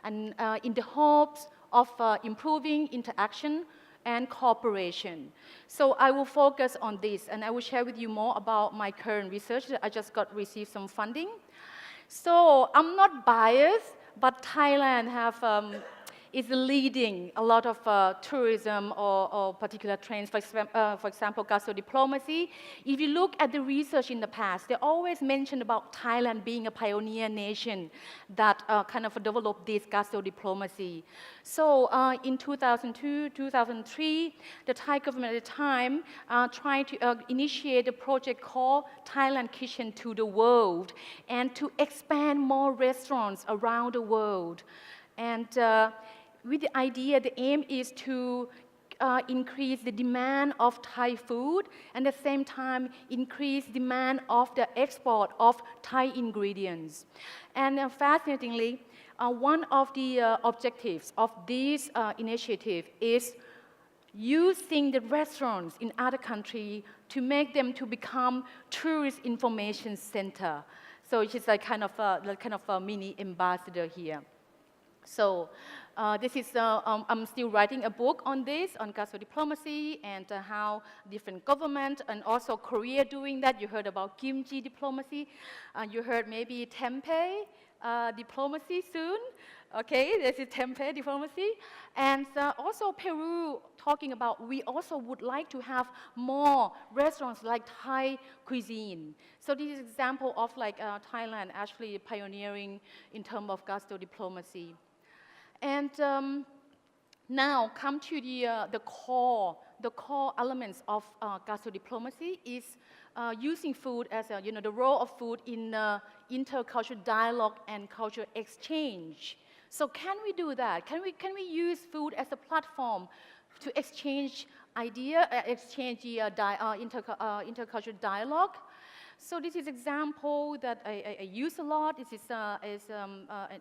and in the hopes of improving interaction and cooperation. So I will focus on this, and I will share with you more about my current research that I just received some funding. So I'm not biased, but Thailand is leading a lot of tourism or particular trends, for example, gastro diplomacy. If you look at the research in the past, they always mention about Thailand being a pioneer nation that kind of developed this gastro diplomacy. So in 2002, 2003, the Thai government at the time tried to initiate a project called Thailand Kitchen to the World, and to expand more restaurants around the world. And with the idea, the aim is to increase the demand of Thai food, and at the same time increase demand of the export of Thai ingredients. And fascinatingly, one of the objectives of this initiative is using the restaurants in other countries to make them to become tourist information center. So it's just like kind of a mini ambassador here. So this is, I'm still writing a book on this, on gastro diplomacy, and how different governments, and also Korea doing that. You heard about kimchi diplomacy. You heard maybe tempeh diplomacy soon. Okay, this is tempeh diplomacy. And also Peru talking about, we also would like to have more restaurants like Thai cuisine. So this is an example of like Thailand actually pioneering in terms of gastro diplomacy. And now come to the core elements of gastro diplomacy is using food as the role of food in intercultural dialogue and cultural exchange. So can we do that? Can we use food as a platform to exchange intercultural dialogue? So this is example that I use a lot. This is an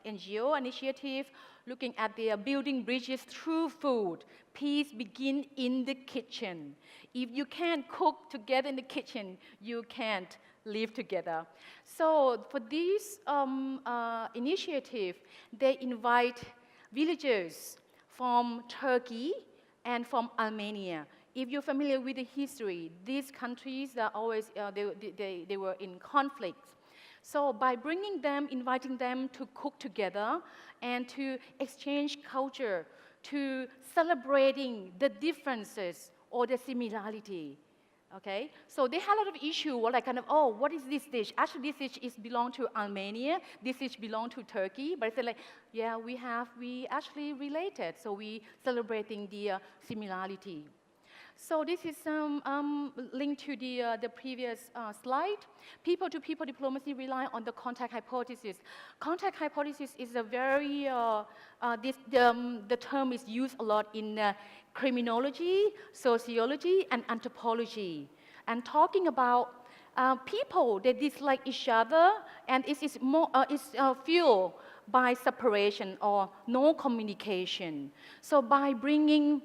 NGO initiative looking at the building bridges through food. Peace begins in the kitchen. If you can't cook together in the kitchen, you can't live together. So for this initiative, they invite villagers from Turkey and from Armenia. If you're familiar with the history, these countries are always, they were in conflict. So by bringing them, inviting them to cook together and to exchange culture, to celebrating the differences or the similarity, Okay, so they had a lot of issue, like kind of, oh, what is this dish? Actually, this dish is belong to Armenia. This dish belong to Turkey. But I said like, yeah, we actually related. So we celebrating the similarity. So this is linked to the previous slide. People-to-people diplomacy rely on the contact hypothesis. Contact hypothesis is a very, the term is used a lot in criminology, sociology, and anthropology. And talking about people that dislike each other, and it's fueled by separation or no communication. So by bringing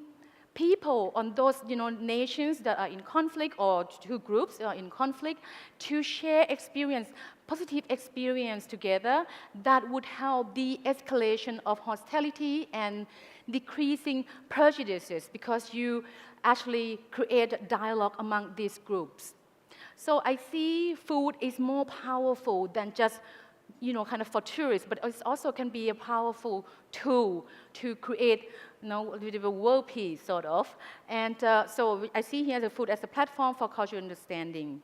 people on those nations that are in conflict or two groups are in conflict to share experience, positive experience together that would help the escalation of hostility and decreasing prejudices because you actually create dialogue among these groups. So I see food is more powerful than just kind of for tourists, but it also can be a powerful tool to create a little bit of world peace, sort of. And so I see here the food as a platform for cultural understanding.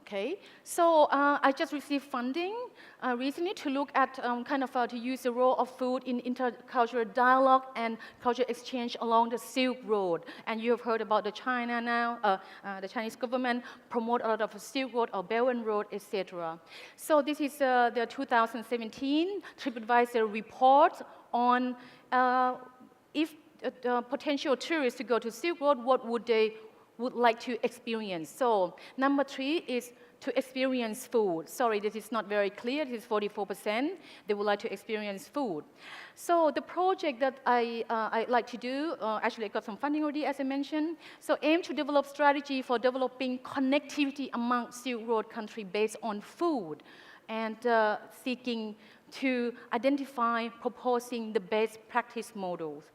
Okay, so I just received funding recently to look at to use the role of food in intercultural dialogue and cultural exchange along the Silk Road. And you have heard about the China now, the Chinese government promote a lot of Silk Road or Belt and Road, etc. So this is the 2017 TripAdvisor report on if potential tourists to go to Silk Road, what would they would like to experience. So number 3 is to experience food. Sorry, this is not very clear. This is 44%. They would like to experience food. So the project that I like to do, actually I got some funding already, as I mentioned. So aim to develop strategy for developing connectivity among Silk Road country based on food and seeking to identify, proposing the best practice models.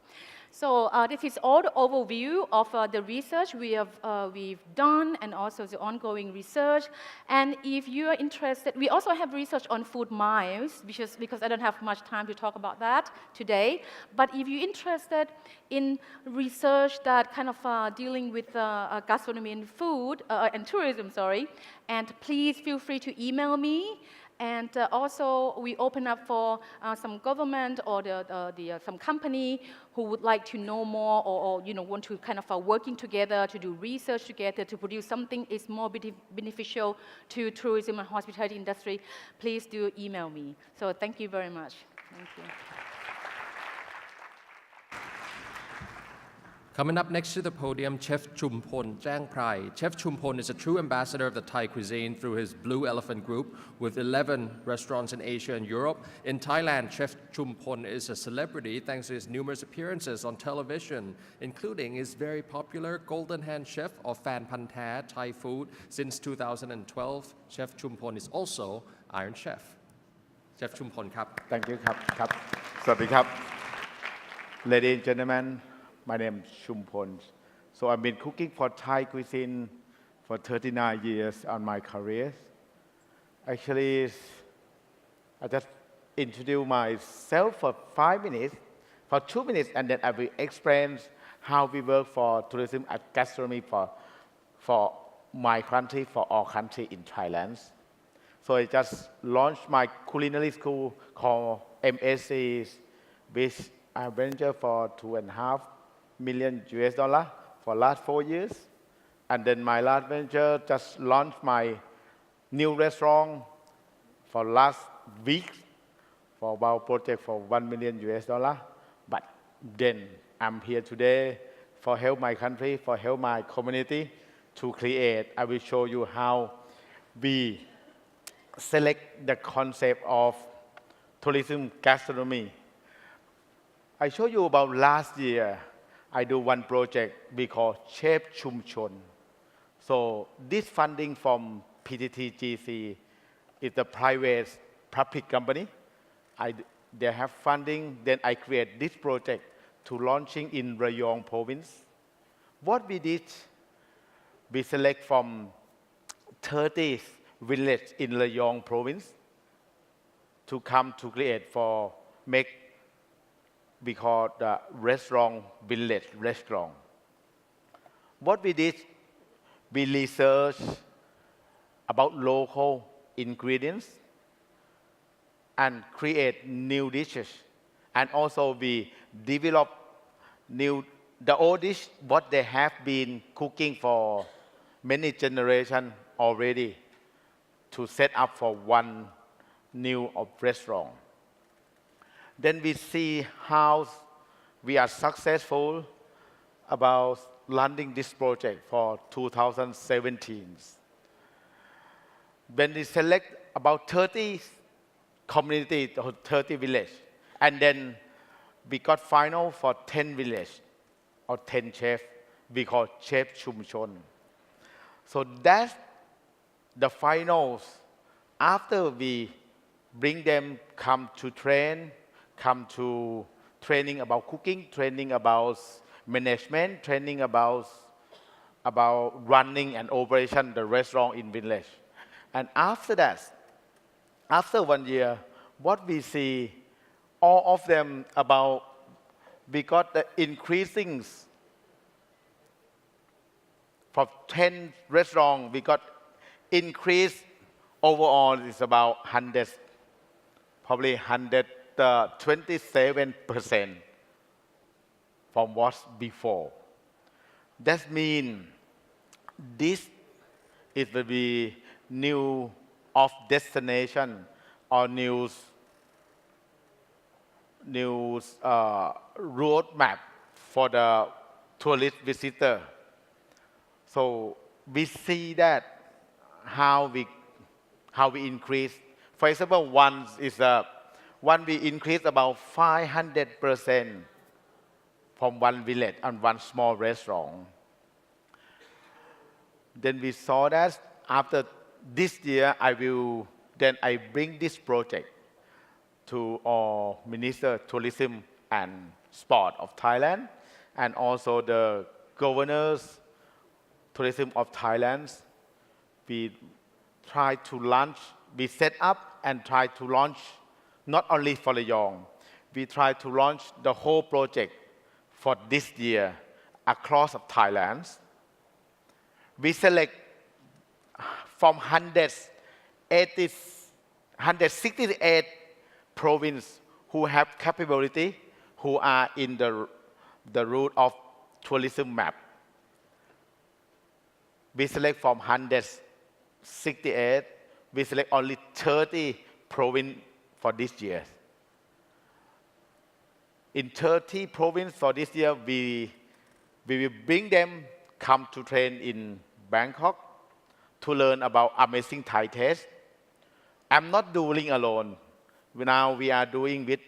So this is all the overview of the research we've done and also the ongoing research. And if you are interested, we also have research on food miles, because I don't have much time to talk about that today. But if you're interested in research that kind of dealing with gastronomy and food, and tourism, sorry, and please feel free to email me. And also, we open up for some government or some company who would like to know more or want to kind of working together to do research together to produce something is more beneficial to tourism and hospitality industry. Please do email me. So thank you very much. Thank you. Coming up next to the podium, Chef Chumpon Jang Prai. Chef Chumpon is a true ambassador of the Thai cuisine through his Blue Elephant Group with 11 restaurants in Asia and Europe. In Thailand, Chef Chumpon is a celebrity thanks to his numerous appearances on television, including his very popular Golden Hand Chef or Fan Pan Thai Thai food since 2012. Chef Chumpon is also Iron Chef. Chef Chumpon, kap. Thank you, kap. สวัสดีครับ Ladies and gentlemen, my name is Chumpon. So I've been cooking for Thai cuisine for 39 years on my career. Actually, I just introduce myself for 5 minutes, for 2 minutes, and then I will explain how we work for tourism and gastronomy for my country, for all countries in Thailand. So I just launched my culinary school called MSc, which I ventured for $2.5 million for last 4 years. And then my last venture just launched my new restaurant for last week for about project for $1 million. But then I'm here today for help my country, for help my community to create. I will show you how we select the concept of tourism gastronomy. I show you about last year. I do one project we call Chef Chumchon. So this funding from PTTGC is a private public company. They have funding, then I create this project to launching in Rayong province. What we did, we select from 30 villages in Rayong province to come to create for make we call the restaurant village restaurant. what we did, we researched about local ingredients and create new dishes. And also we develop the old dish, what they have been cooking for many generations already, to set up for one new restaurant. Then we see how we are successful about landing this project for 2017. When we select about 30 communities or 30 villages, and then we got final for 10 villages or 10 chefs, we call Chef Chumchon. So that's the finals. After we bring them come to train, come to training about cooking, training about management, training about running and operation the restaurant in village. And after that, after 1 year, what we see, all of them about, we got the increasing from 10 restaurants, we got increase overall is about 100, probably 127% from what's before. That means this is will be new of destination or new roadmap for the tourist visitor. So we see that how we increase. For example, one we increase about 500% from one village and one small restaurant. Then we saw that after this year, I bring this project to our Minister Tourism and Sport of Thailand, and also the Governors Tourism of Thailand. We try to launch, we set up and try to launch not only for Rayong, we try to launch the whole project for this year across of Thailand. We select from 168 provinces who have capability, who are in the route of tourism map. We select from 168, we select only 30 provinces for this year. In 30 provinces for this year, we will bring them come to train in Bangkok to learn about amazing Thai taste. I'm not doing alone. Now we are doing with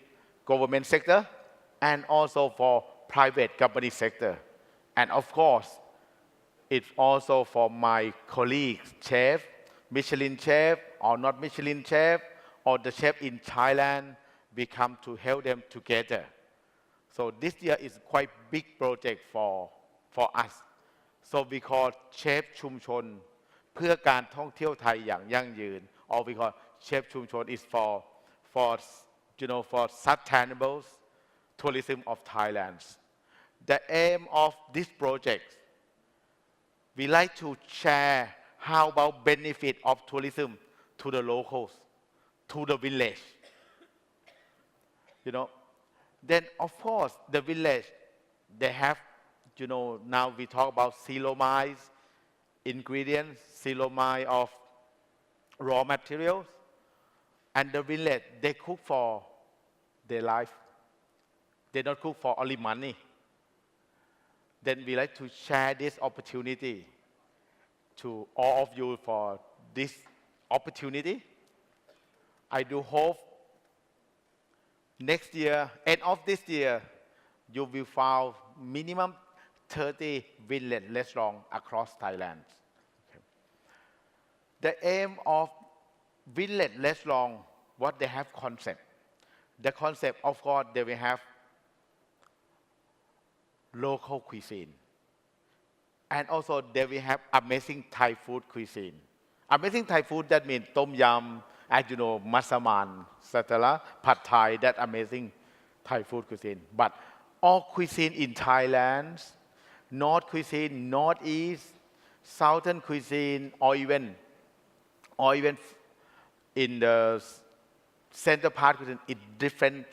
government sector and also for private company sector. And of course, it's also for my colleagues, chef, Michelin chef or not Michelin chef, or the chef in Thailand, we come to help them together. So this year is quite big project for us. So we call Chef Chumchon เพื่อการท่องเที่ยวไทยอย่างยั่งยืน or we call Chef Chumchon is for sustainable tourism of Thailand. The aim of this project, we like to share how about benefit of tourism to the locals, to the village. Then of course the village, they have, now we talk about zero miles ingredients, zero mile of raw materials, and the village, they cook for their life. They don't cook for only money. Then we like to share this opportunity to all of you for this opportunity. I do hope next year, end of this year, you will find minimum 30 village restaurants across Thailand. Okay. The aim of village restaurant, what they have concept. The concept, of course, they will have local cuisine. And also they will have amazing Thai food cuisine. Amazing Thai food, that means tom yum, as you know, masaman, etc., pad Thai, that amazing Thai food cuisine. But all cuisine in Thailand, North cuisine, Northeast, Southern cuisine, or even in the center part cuisine, it different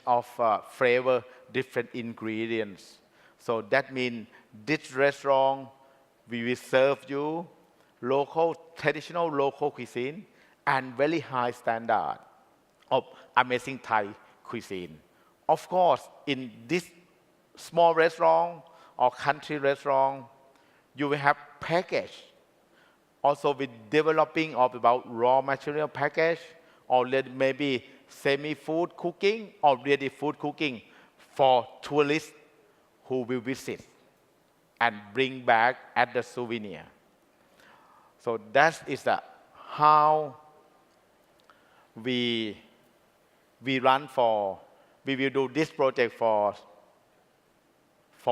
of flavor, different ingredients. So that means this restaurant, we will serve you local, traditional local cuisine and very high standard of amazing Thai cuisine. Of course, in this small restaurant or country restaurant, you will have package. Also with developing of about raw material package or maybe semi-food cooking or ready food cooking for tourists who will visit and bring back as the souvenir. So that is how we will do this project from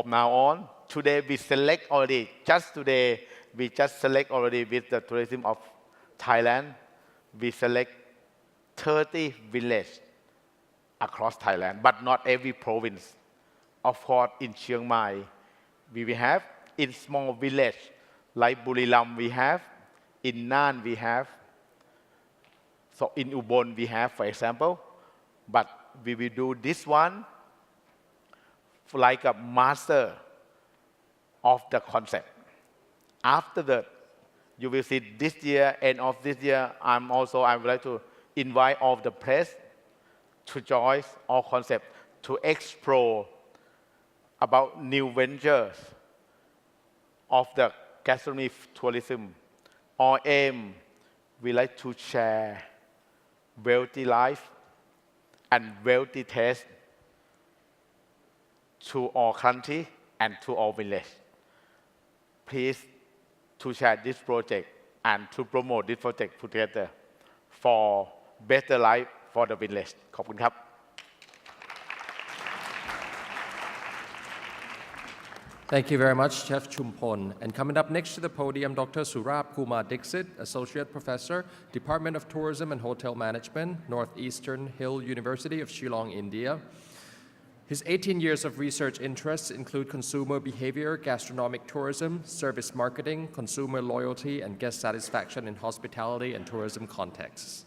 now on. Today we select already, we just select already with the tourism of Thailand, we select 30 villages across Thailand, but not every province. Of course, in Chiang Mai, we will have in small village like Buriram we have, in Nan we have, so in Ubon we have, for example, but we will do this one like a master of the concept. After that, you will see this year, end of this year, I would like to invite all the press to join our concept to explore about new ventures of the gastronomy tourism. Our aim, we like to share wealthy life and wealthy taste to our country and to our village. Please to share this project and to promote this project together for better life for the village. ขอบคุณครับ Thank you very much, Chef Chumpon. And coming up next to the podium, Dr. Surab Kumar Dixit, Associate Professor, Department of Tourism and Hotel Management, Northeastern Hill University of Shillong, India. His 18 years of research interests include consumer behavior, gastronomic tourism, service marketing, consumer loyalty, and guest satisfaction in hospitality and tourism contexts.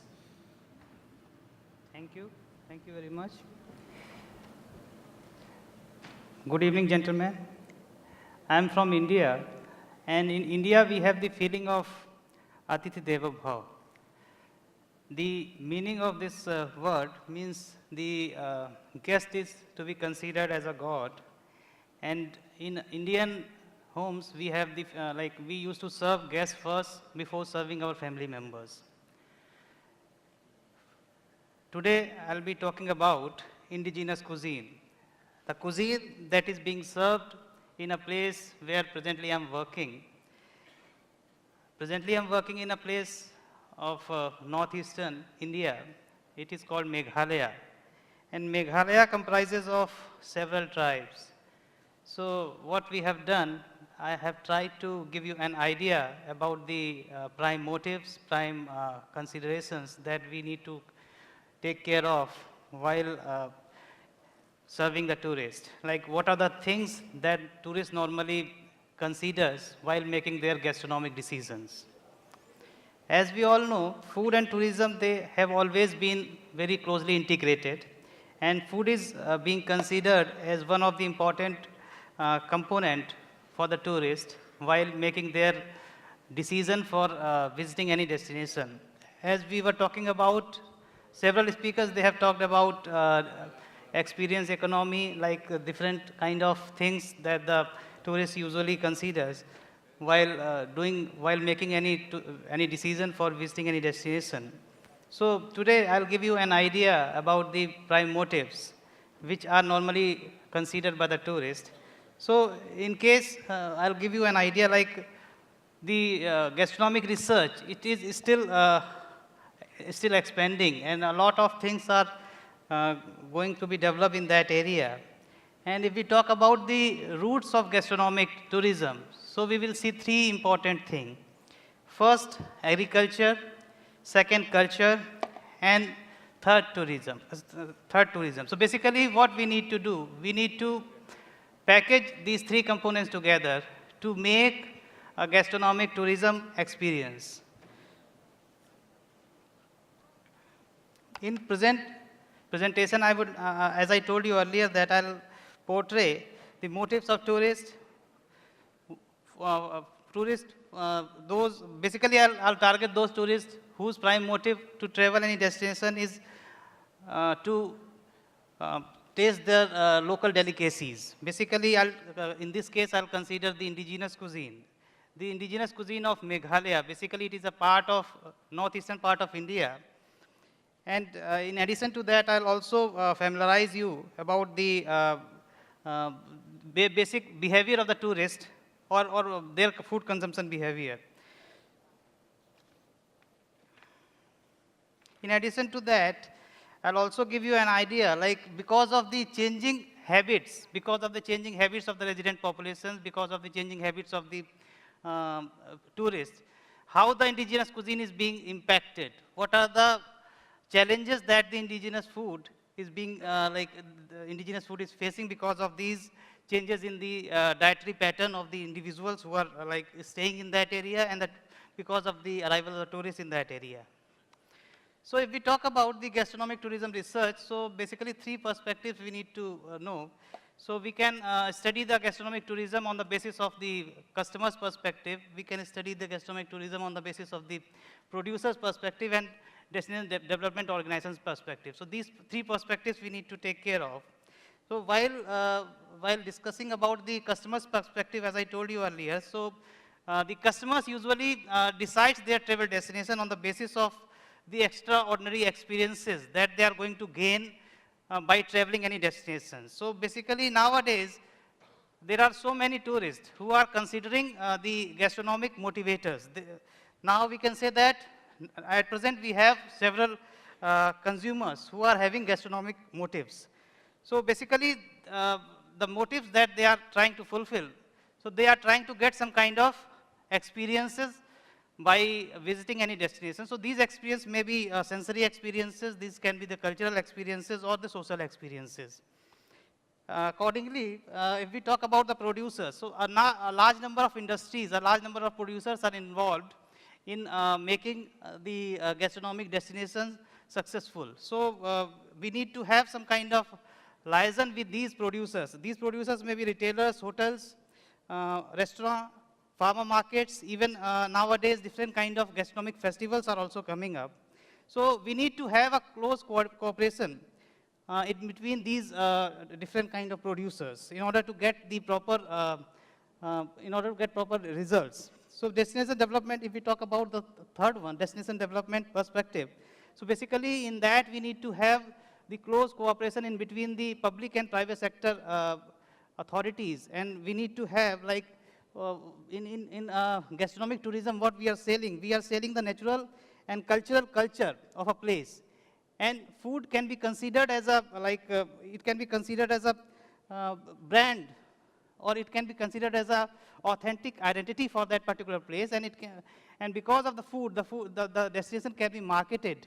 Thank you. Thank you very much. Good evening, gentlemen. I'm from India, and in India we have the feeling of Atithi Deva Bhava. The meaning of this word means the guest is to be considered as a god, and in Indian homes we have the we used to serve guests first before serving our family members. Today I'll be talking about indigenous cuisine, the cuisine that is being served in a place where presently I'm working. Presently I'm working in a place of northeastern India. It is called Meghalaya. And Meghalaya comprises of several tribes. So what we have done, I have tried to give you an idea about the prime motives, prime considerations that we need to take care of while serving the tourist. Like what are the things that tourists normally considers while making their gastronomic decisions. As we all know, food and tourism, they have always been very closely integrated, and food is being considered as one of the important component for the tourist while making their decision for visiting any destination. As we were talking about, several speakers, they have talked about experience economy, like different kind of things that the tourist usually considers while making any decision for visiting any destination. So today I'll give you an idea about the prime motives which are normally considered by the tourist. So in case I'll give you an idea like the gastronomic research, it is still expanding, and a lot of things are going to be developed in that area. And if we talk about the roots of gastronomic tourism, so we will see three important things. First, agriculture, second, culture, and third, tourism. So basically what we need to do, we need to package these three components together to make a gastronomic tourism experience. In presentation, I would, as I told you earlier, that I'll portray the motives of tourists. Those basically I'll target those tourists whose prime motive to travel any destination is to taste their local delicacies. Basically, in this case, I'll consider the indigenous cuisine. The indigenous cuisine of Meghalaya, basically it is a part of northeastern part of India. And in addition to that, I'll also familiarize you about the basic behavior of the tourist or their food consumption behavior. In addition to that, I'll also give you an idea, like because of the changing habits, because of the changing habits of the resident populations, because of the changing habits of the tourists, how the indigenous cuisine is being impacted. What are the challenges that the indigenous food is being, the indigenous food is facing because of these changes in the dietary pattern of the individuals who are staying in that area and that because of the arrival of the tourists in that area. So if we talk about the gastronomic tourism research, so basically three perspectives we need to know. So we can study the gastronomic tourism on the basis of the customer's perspective. We can study the gastronomic tourism on the basis of the producer's perspective and destination development organization's perspective. So these three perspectives we need to take care of. So while discussing about the customer's perspective, as I told you earlier, so the customers usually decides their travel destination on the basis of the extraordinary experiences that they are going to gain by traveling any destination. So basically nowadays, there are so many tourists who are considering the gastronomic motivators. Now we can say that at present we have several consumers who are having gastronomic motives. So basically the motives that they are trying to fulfill, so they are trying to get some kind of experiences by visiting any destination. So these experiences may be sensory experiences, these can be the cultural experiences or the social experiences. Accordingly, if we talk about the producers, so a large number of industries, a large number of producers are involved in making the gastronomic destinations successful. So we need to have some kind of liaison with these producers. These producers may be retailers, hotels, restaurants, farmer markets, even nowadays different kind of gastronomic festivals are also coming up. So we need to have a close cooperation in between these different kind of producers in order to get the proper, results. So destination development, if we talk about the third one, destination development perspective. So basically in that we need to have the close cooperation in between the public and private sector authorities, and we need to have in gastronomic tourism, what we are selling the natural and cultural culture of a place. And food can be considered as a, it can be considered as a brand, or it can be considered as a authentic identity for that particular place. And it can, and because of the food, the destination can be marketed,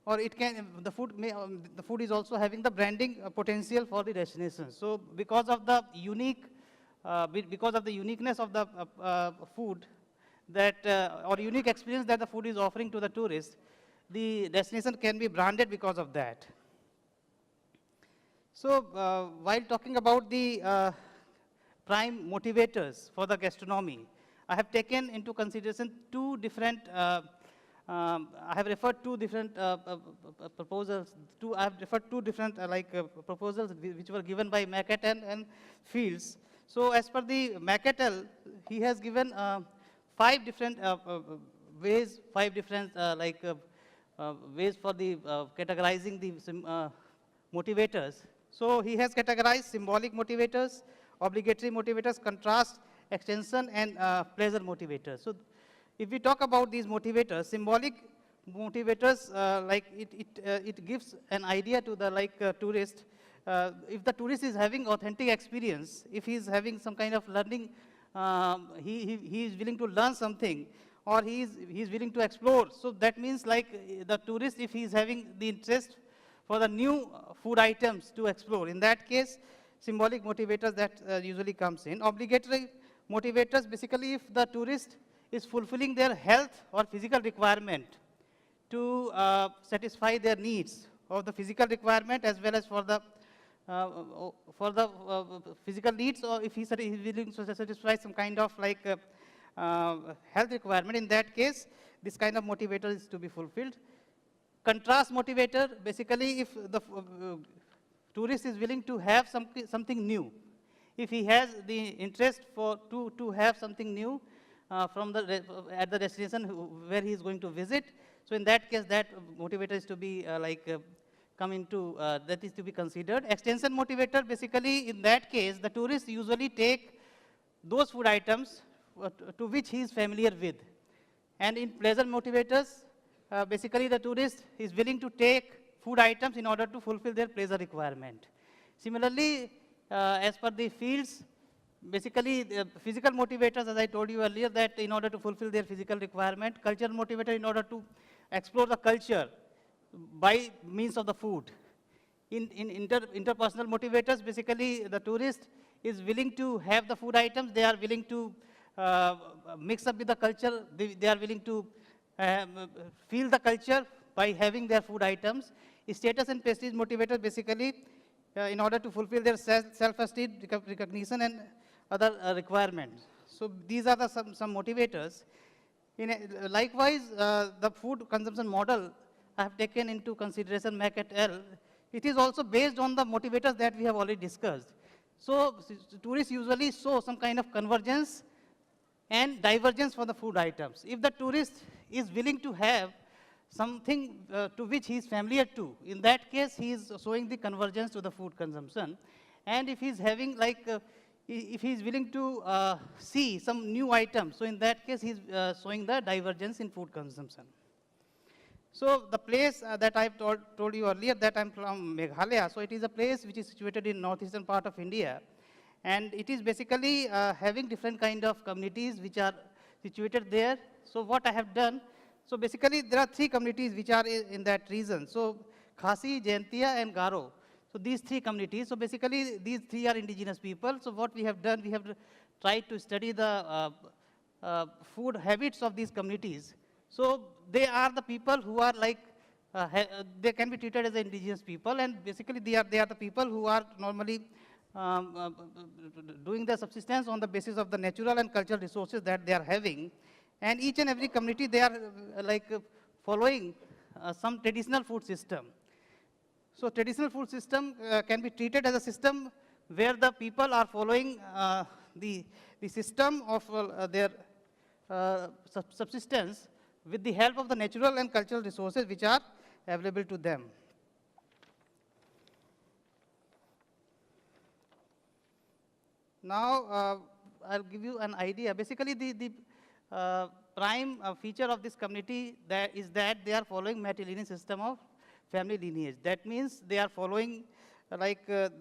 or it can, the food is also having the branding potential for the destination. So because of the uniqueness of the food that, or unique experience that the food is offering to the tourist, the destination can be branded because of that. So while talking about the prime motivators for the gastronomy, I have taken into consideration two different, I have referred two different proposals. I have referred two different proposals which were given by Mackett and Fields. So as per the Macketel, he has given 5 different ways, 5 different ways for the categorizing the motivators. So he has categorized symbolic motivators, obligatory motivators, contrast, extension, and pleasure motivators. So if we talk about these motivators, symbolic motivators, it gives an idea to the tourist. If the tourist is having authentic experience, if he is having some kind of learning, he is willing to learn something, or he is willing to explore. So that means the tourist, if he is having the interest for the new food items to explore, in that case, symbolic motivators that usually comes in. Obligatory motivators, basically if the tourist is fulfilling their health or physical requirement to satisfy their needs of the physical requirement as well as for the physical needs, or if he's willing to satisfy some kind of like health requirement, in that case, this kind of motivator is to be fulfilled. Contrast motivator, basically if the tourist is willing to have something new, if he has the interest to have something new at the destination where he is going to visit, so in that case, that motivator is to be that is to be considered. Extension motivator, basically in that case, the tourists usually take those food items to which he is familiar with. And in pleasure motivators, basically the tourist is willing to take food items in order to fulfill their pleasure requirement. Similarly, as per the fields, basically the physical motivators, as I told you earlier, that in order to fulfill their physical requirement, cultural motivator in order to explore the culture by means of the food. In interpersonal motivators, basically the tourist is willing to have the food items, they are willing to mix up with the culture, they are willing to feel the culture by having their food items. Status and prestige motivators, basically in order to fulfill their self-esteem, recognition and other requirements. So these are some motivators. Likewise, the food consumption model I have taken into consideration, Mac et al. It is also based on the motivators that we have already discussed. So tourists usually show some kind of convergence and divergence for the food items. If the tourist is willing to have something to which he is familiar to, in that case he is showing the convergence to the food consumption. And if he is having if he is willing to see some new items, so in that case he is showing the divergence in food consumption. So the place that I told you earlier, that I'm from Meghalaya, so it is a place which is situated in northeastern part of India, and it is basically having different kind of communities which are situated there. So what I have done, so basically there are 3 communities which are in that region. So Khasi, Jaintia and Garo. So these 3 communities, so basically these 3 are indigenous people. So what we have done, we have tried to study the food habits of these communities. So they are the people who are they can be treated as indigenous people, and basically they are the people who are normally doing their subsistence on the basis of the natural and cultural resources that they are having. And each and every community, they are following some traditional food system. So traditional food system can be treated as a system where the people are following the system of their subsistence with the help of the natural and cultural resources which are available to them. Now, I'll give you an idea. Basically, the prime feature of this community is that they are following matrilineal system of family lineage. That means they are following,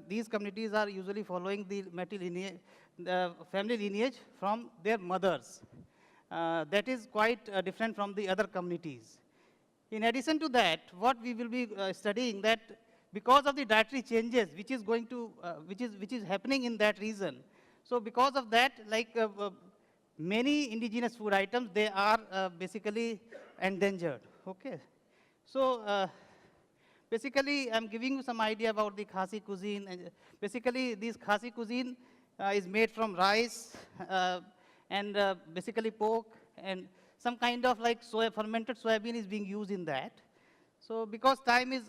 these communities are usually following the matrilineal, the family lineage from their mothers. That is quite different from the other communities. In addition to that, what we will be studying that because of the dietary changes which is going to, which is happening in that region. So because of that, many indigenous food items, they are basically endangered. Okay. So basically, I'm giving you some idea about the Khasi cuisine. And basically, this Khasi cuisine is made from rice and basically pork, and some kind of fermented soybean is being used in that. So because time is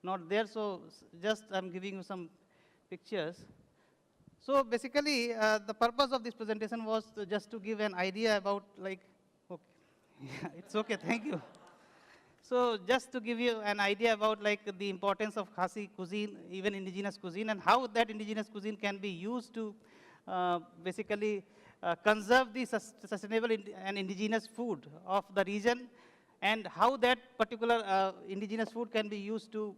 not there, so just I'm giving you some pictures. So basically, the purpose of this presentation was just to give an idea about okay, it's okay, thank you. So just to give you an idea about the importance of Khasi cuisine, even indigenous cuisine, and how that indigenous cuisine can be used to basically conserve the sustainable and indigenous food of the region, and how that particular indigenous food can be used to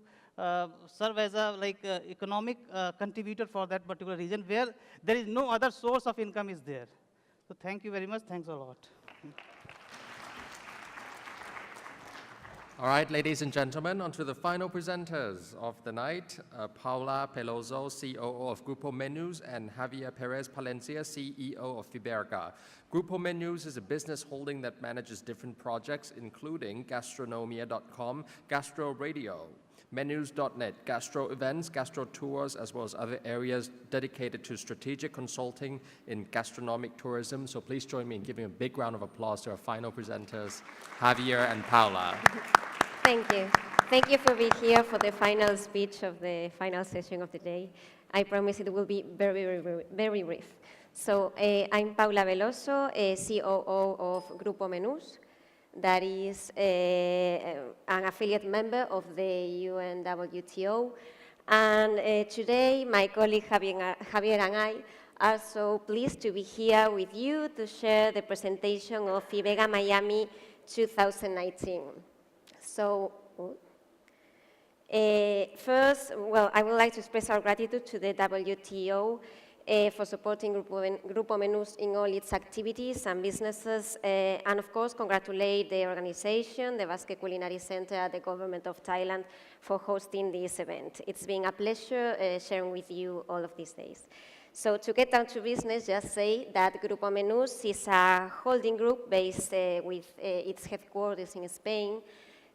serve as a economic contributor for that particular region where there is no other source of income is there. So thank you very much. Thanks a lot. All right, ladies and gentlemen, on to the final presenters of the night, Paula Peloso, COO of Grupo Menus, and Javier Perez Palencia, CEO of Fiberga. Grupo Menus is a business holding that manages different projects, including Gastronomia.com, Gastro Radio, Menus.net, Gastro Events, Gastro Tours, as well as other areas dedicated to strategic consulting in gastronomic tourism. So please join me in giving a big round of applause to our final presenters, Javier and Paula. Thank you. Thank you for being here for the final speech of the final session of the day. I promise it will be very brief. So I'm Paula Veloso, COO of Grupo Menus. That is an affiliate member of the UNWTO. And today, my colleague Javier and I are so pleased to be here with you to share the presentation of Fiberga Miami 2019. So, first, well, I would like to express our gratitude to the WTO for supporting Grupo Menus in all its activities and businesses, and of course, congratulate the organization, the Basque Culinary Center at the Government of Thailand for hosting this event. It's been a pleasure sharing with you all of these days. So to get down to business, just say that Grupo Menus is a holding group based with its headquarters in Spain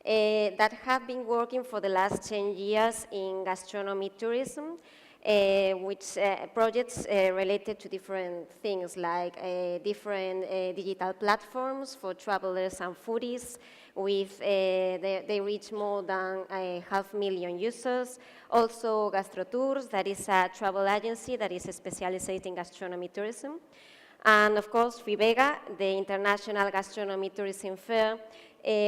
that have been working for the last 10 years in gastronomy tourism, which projects related to different things like different digital platforms for travelers and foodies. They reach more than 500,000 users. Also, Gastro Tours, that is a travel agency that is specialized in gastronomy tourism. And of course, Fiberga, the International Gastronomy Tourism Fair,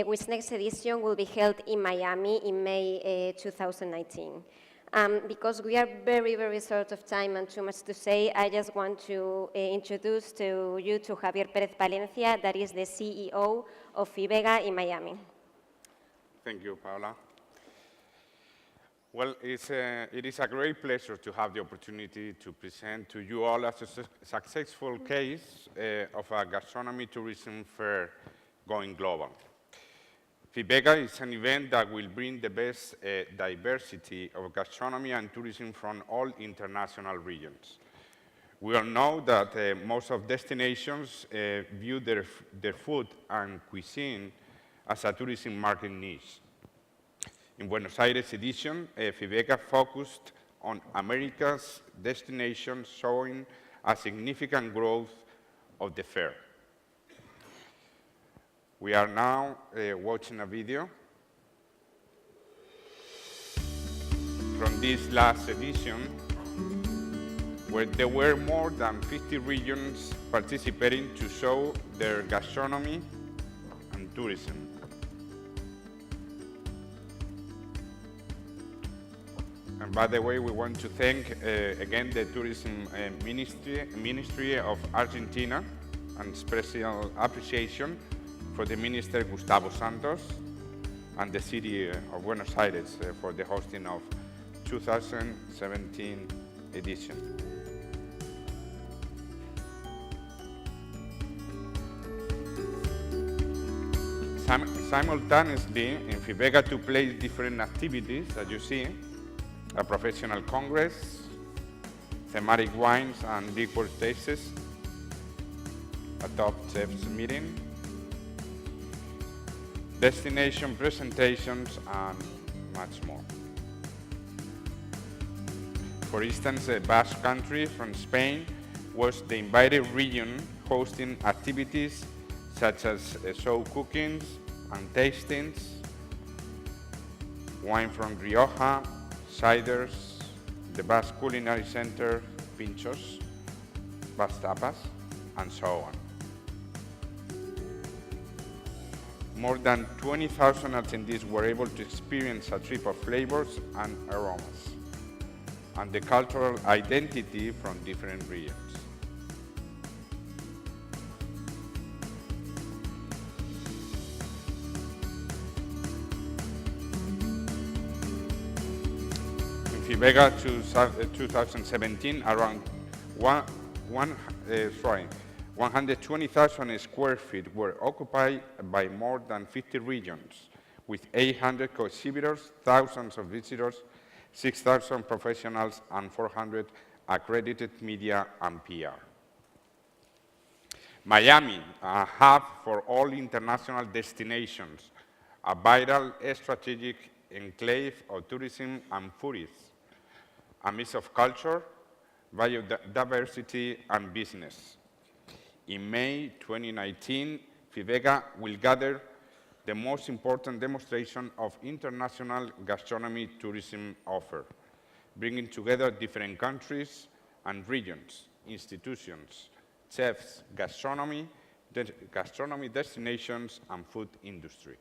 which next edition will be held in Miami in May 2019. Because we are very short of time and too much to say, I just want to introduce to you to Javier Perez Palencia, that is the CEO of Fiberga in Miami. Thank you, Paula. Well, it is a great pleasure to have the opportunity to present to you all a successful case of a gastronomy tourism fair going global. Fiberga is an event that will bring the best diversity of gastronomy and tourism from all international regions. We all know that most of destinations view their food and cuisine as a tourism market niche. In Buenos Aires edition, Fiberga focused on America's destinations, showing a significant growth of the fair. We are now watching a video from this last edition, where there were more than 50 regions participating to show their gastronomy and tourism. And by the way, we want to thank again the Tourism Ministry of Argentina, and special appreciation for the Minister Gustavo Santos and the City of Buenos Aires for the hosting of 2017 edition. Simultaneously, in Fiberga took place different activities, as you see, a professional congress, thematic wines and liquor tastes, a top chefs meeting, destination presentations, and much more. For instance, the Basque country from Spain was the invited region, hosting activities such as show cookings and tastings, wine from Rioja, ciders, the Basque Culinary Center, pinchos, Basque tapas, and so on. More than 20,000 attendees were able to experience a trip of flavors and aromas, and the cultural identity from different regions. In Fiberga 2017, around 120,000 square feet were occupied by more than 50 regions, with 800 co-exhibitors, thousands of visitors, 6,000 professionals, and 400 accredited media and PR. Miami, a hub for all international destinations, a vital strategic enclave of tourism and foodies, a mix of culture, biodiversity, and business. In May 2019, FIBEGA will gather the most important demonstration of international gastronomy tourism offer, bringing together different countries and regions, institutions, chefs, gastronomy destinations, and food industry.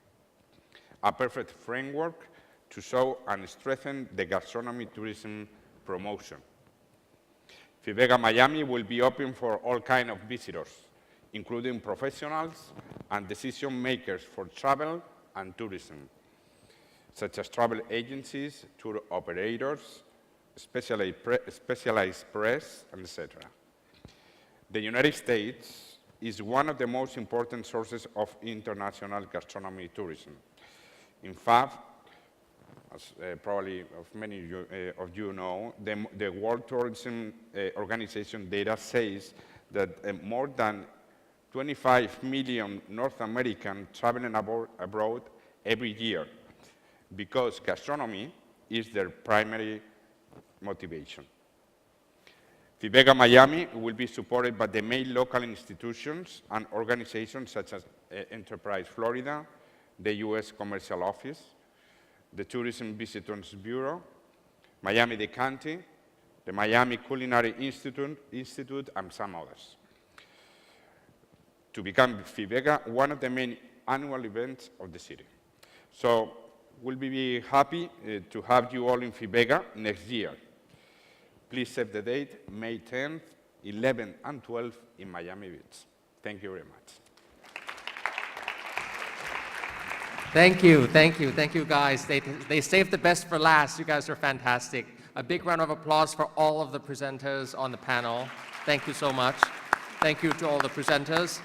A perfect framework to show and strengthen the gastronomy tourism promotion. FIBEGA Miami will be open for all kinds of visitors, including professionals and decision makers for travel and tourism, such as travel agencies, tour operators, specialized press, etc. The United States is one of the most important sources of international gastronomy tourism. In fact, as probably of many of you know, the World Tourism Organization data says that more than 25 million North Americans traveling abroad every year because gastronomy is their primary motivation. FIBEGA Miami will be supported by the main local institutions and organizations such as Enterprise Florida, the U.S. Commercial Office, the Tourism Visitors Bureau, Miami-Dade County, the Miami Culinary Institute, and some others, to become FIBEGA one of the main annual events of the city. So we'll be happy to have you all in FIBEGA next year. Please save the date, May 10th, 11th, and 12th in Miami Beach. Thank you very much. Thank you guys. They saved the best for last. You guys are fantastic. A big round of applause for all of the presenters on the panel. Thank you so much. Thank you to all the presenters.